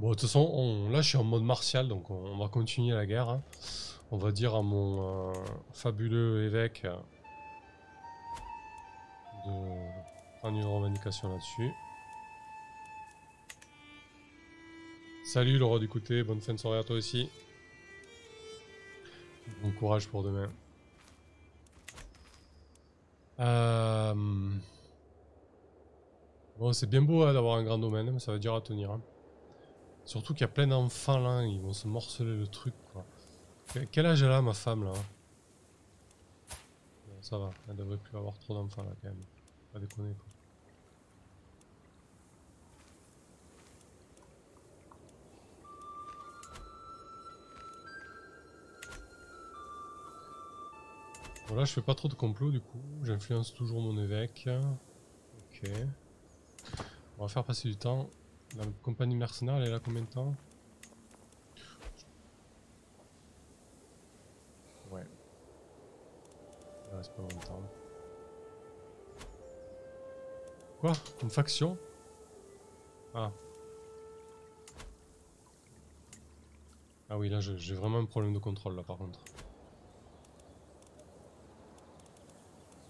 Bon, de toute façon, là je suis en mode martial, donc on va continuer la guerre. Hein. On va dire à mon fabuleux évêque de prendre une revendication là-dessus. Salut le roi du côté, bonne fin de soirée à toi aussi. Bon courage pour demain. Bon, c'est bien beau hein, d'avoir un grand domaine, mais ça va dur à tenir. Hein. Surtout qu'il y a plein d'enfants là, ils vont se morceler le truc quoi. Quel âge elle a ma femme là? Bon, ça va, elle devrait plus avoir trop d'enfants là quand même. Pas déconner quoi. Bon là je fais pas trop de complot du coup, j'influence toujours mon évêque. Ok. On va faire passer du temps. La compagnie mercenaire elle est là combien de temps? Ouais. Il reste pas longtemps. Quoi? Une faction? Ah. Ah oui là j'ai vraiment un problème de contrôle là par contre.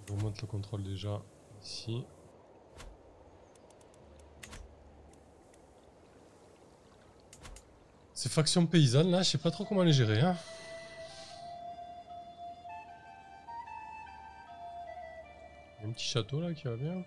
Je remonte le contrôle déjà ici. Ces factions paysannes là, je sais pas trop comment les gérer. Hein. Il y a un petit château là qui va bien.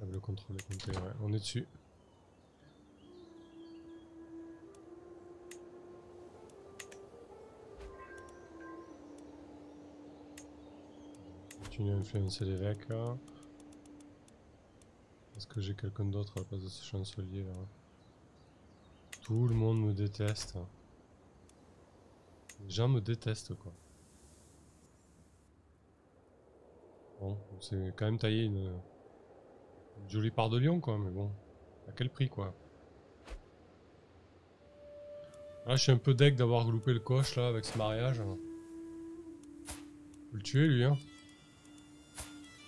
Le contrôle est compté, ouais. On est dessus. Continue à influencer l'évêque là. Est-ce que j'ai quelqu'un d'autre à la place de ce chancelier là? Tout le monde me déteste. Les gens me détestent quoi. Bon, c'est quand même taillé une Une jolie part de lion quoi, mais bon. À quel prix quoi? Là je suis un peu deg d'avoir loupé le coche là avec ce mariage. Faut le tuer lui hein.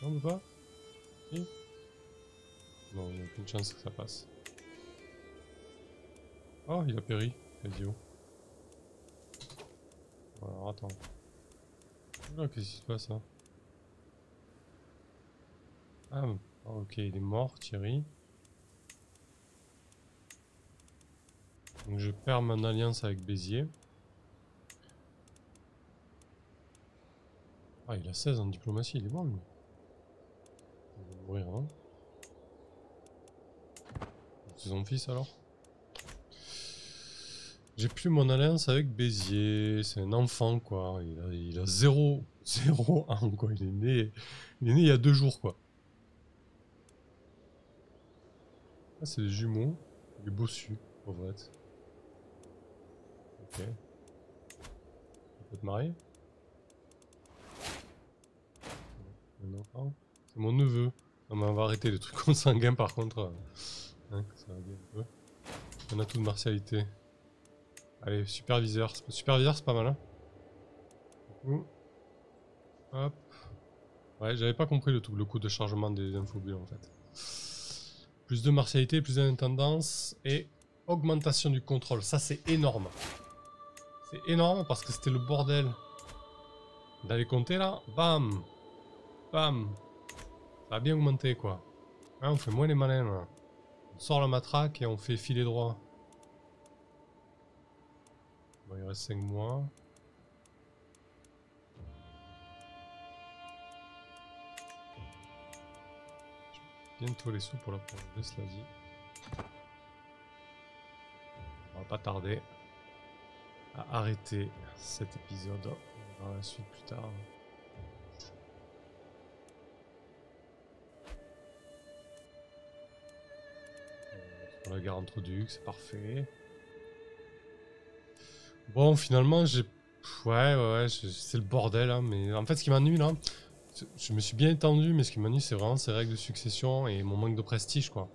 Non mais pas? Si. Non, il n'y a aucune chance que ça passe. Oh, il a péri. Casio. Alors attends. Oula, qu'est-ce qui se passe là? Ah, ok, il est mort, Thierry. Donc je perds mon alliance avec Béziers. Ah, il a 16 en diplomatie, il est bon lui. Il va mourir, hein. C'est son fils alors? J'ai plus mon alliance avec Béziers, c'est un enfant quoi. Il a 0 ans quoi. Il est né il y a 2 jours quoi. Ah, c'est des jumeaux. Il est bossu, pauvrette. Ok. On peut te marier? Non, non. C'est mon neveu. Non mais on va arrêter les trucs consanguins par contre. Hein, ça va bien un peu. On a tout de martialité. Allez, superviseur. Superviseur c'est pas mal hein. Hop. Ouais, j'avais pas compris le coup de chargement des infobules en fait. Plus de martialité, plus d'intendance et augmentation du contrôle. Ça c'est énorme. C'est énorme parce que c'était le bordel. D'aller compter là, bam, bam. Ça a bien augmenté quoi. Hein, on fait moins les malins là. On sort la matraque et on fait filer droit. Bon, il reste 5 mois. Bientôt les sous pour la prolonger, cela dit. On va pas tarder à arrêter cet épisode. On verra la suite plus tard. On la gare entre ducs, c'est parfait. Bon, finalement, j'ai... Ouais, c'est le bordel, hein, mais en fait, ce qui m'ennuie, là, je me suis bien étendu, mais ce qui m'ennuie, c'est vraiment ces règles de succession et mon manque de prestige, quoi.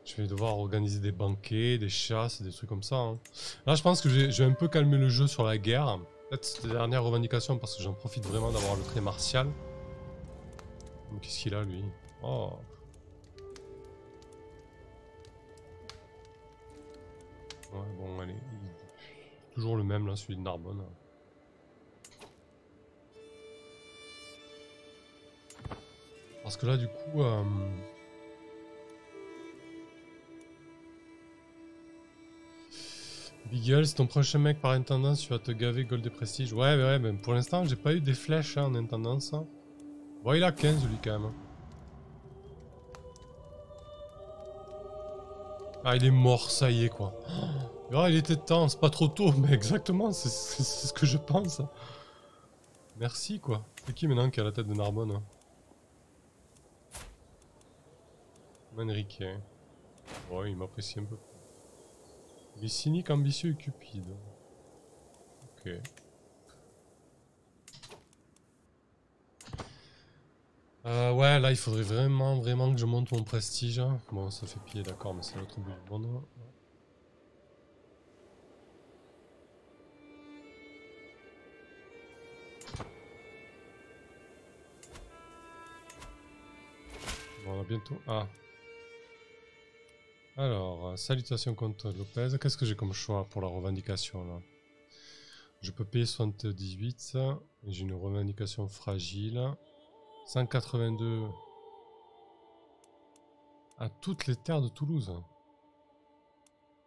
Je vais devoir organiser des banquets, des chasses, des trucs comme ça. Hein. Là, je pense que je vais un peu calmer le jeu sur la guerre. Peut-être cette dernière revendication, parce que j'en profite vraiment d'avoir le trait martial. Qu'est-ce qu'il a, lui? Oh. Ouais, bon, allez. Toujours le même, là, celui de Narbonne. Parce que là, du coup... Beagle, c'est ton prochain mec par intendance, tu vas te gaver gold et prestige. Ouais, mais pour l'instant, j'ai pas eu des flèches hein, en intendance. Hein. Bon, il a 15 lui quand même. Ah, il est mort, ça y est quoi. Oh, il était temps, c'est pas trop tôt, mais exactement, c'est ce que je pense. Merci quoi. C'est qui maintenant qui a la tête de Narbonne hein? Manrique. Ouais, il m'apprécie un peu. Il est cynique, ambitieux et cupide. Ok. Ouais, là il faudrait vraiment que je monte mon prestige. Bon, ça fait pied, d'accord, mais c'est l'autre bout du monde. Bon, on a bientôt... Ah. Alors, salutations contre Lopez. Qu'est-ce que j'ai comme choix pour la revendication là? Je peux payer 78. J'ai une revendication fragile. 182 à toutes les terres de Toulouse.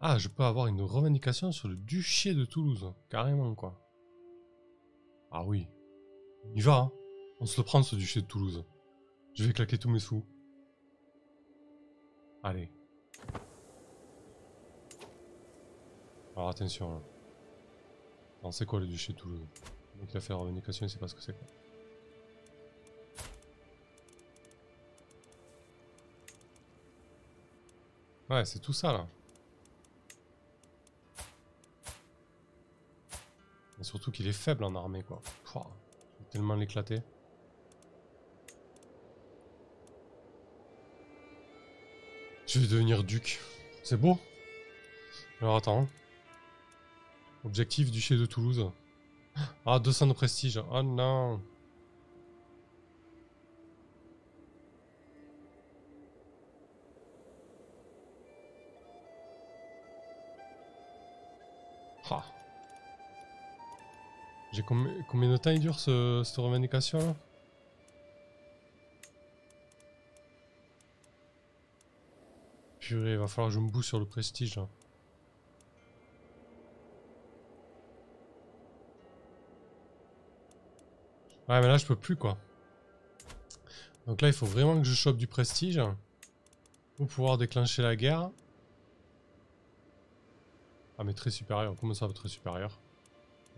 Ah, je peux avoir une revendication sur le duché de Toulouse. Carrément, quoi. Ah oui. On y va, hein. On se le prend, ce duché de Toulouse. Je vais claquer tous mes sous. Allez. Alors attention, là. Alors, c'est quoi le duché de Toulouse? Donc il a fait la revendication, il sait pas ce que c'est, quoi. Ouais, c'est tout ça, là. Et surtout qu'il est faible en armée, quoi. Pouah, je vais tellement l'éclater. Je vais devenir duc. C'est beau. Alors attends. Objectif duché de Toulouse. Ah, 200 de prestige. Oh non. Ah. J'ai combien de temps il dure cette revendication là? Purée, il va falloir que je me bouge sur le prestige là. Ouais, mais là je peux plus quoi. Donc là il faut vraiment que je chope du prestige pour pouvoir déclencher la guerre. Ah mais très supérieur, comment ça va très supérieur?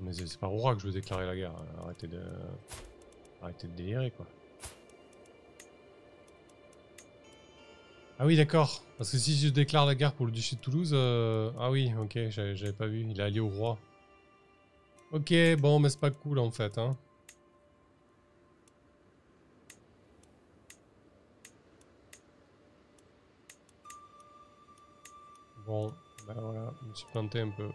Mais c'est pas Roura que je veux déclarer la guerre, arrêtez de délirer quoi. Ah oui d'accord, parce que si je déclare la guerre pour le duché de Toulouse, ah oui ok, j'avais pas vu, il est allié au roi. Ok, bon mais c'est pas cool en fait hein. Bon, ben voilà, je me suis planté un peu.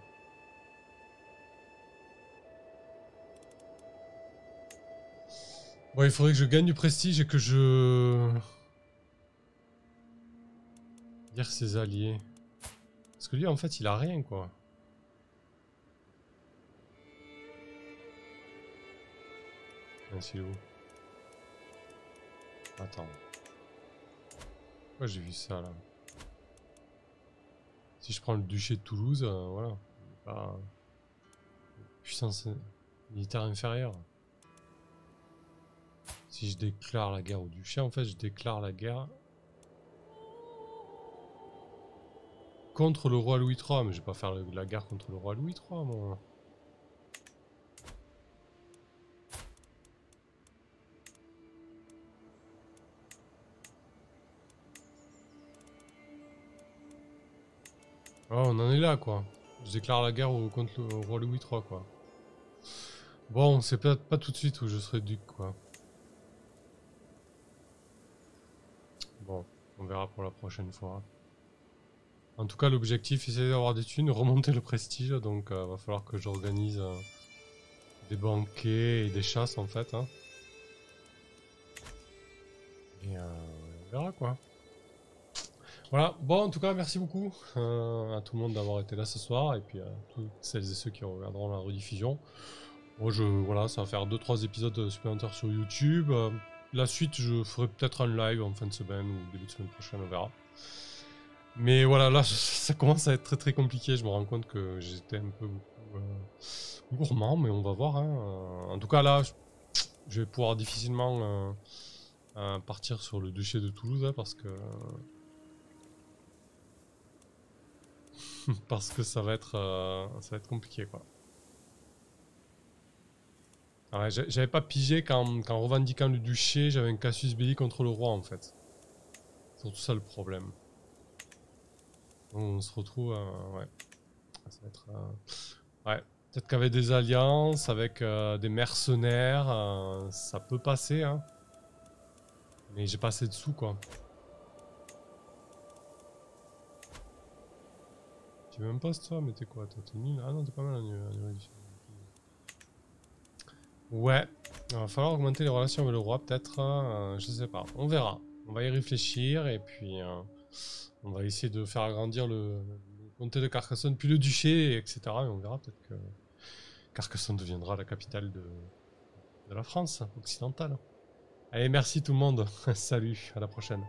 Bon, il faudrait que je gagne du prestige et que je... dire ses alliés. Parce que lui, en fait, il a rien, quoi. Merci, où? Attends. Pourquoi j'ai vu ça, là? Si je prends le duché de Toulouse, voilà. Pas... puissance militaire inférieure. Si je déclare la guerre au duché, en fait, je déclare la guerre... contre le roi Louis III. Mais je vais pas faire la guerre contre le roi Louis III, moi. Oh, on en est là, quoi. Je déclare la guerre contre le roi Louis III, quoi. Bon, c'est peut-être pas tout de suite où je serai duc, quoi. Bon, on verra pour la prochaine fois. En tout cas, l'objectif, c'est d'avoir des thunes, remonter le prestige, donc va falloir que j'organise des banquets et des chasses, en fait. Hein. Et on verra, quoi. Voilà, bon, en tout cas, merci beaucoup à tout le monde d'avoir été là ce soir, et puis à toutes celles et ceux qui regarderont la rediffusion. Moi, voilà, ça va faire 2-3 épisodes supplémentaires sur YouTube. La suite, je ferai peut-être un live en fin de semaine ou début de semaine prochaine, on verra. Mais voilà, là, ça commence à être très très compliqué. Je me rends compte que j'étais un peu gourmand, mais on va voir. Hein. En tout cas, là, je vais pouvoir difficilement partir sur le duché de Toulouse, hein, parce que... parce que ça va être compliqué, quoi. Ouais, j'avais pas pigé qu'en revendiquant le duché, j'avais un casus belli contre le roi, en fait. C'est surtout ça le problème. On se retrouve... ouais. Ça va être... ouais. Peut-être qu'avec des alliances, avec des mercenaires, ça peut passer, hein. Mais j'ai pas assez de sous, quoi. Tu veux même pas toi, mais t'es quoi? Toi, t'es nul. Ah non, t'es pas mal en niveau. Ouais. Il va falloir augmenter les relations avec le roi, peut-être. Je sais pas. On verra. On va y réfléchir et puis on va essayer de faire agrandir le comté de Carcassonne, puis le duché, etc. Et on verra peut-être que Carcassonne deviendra la capitale de la France occidentale. Allez, merci tout le monde. Salut, à la prochaine.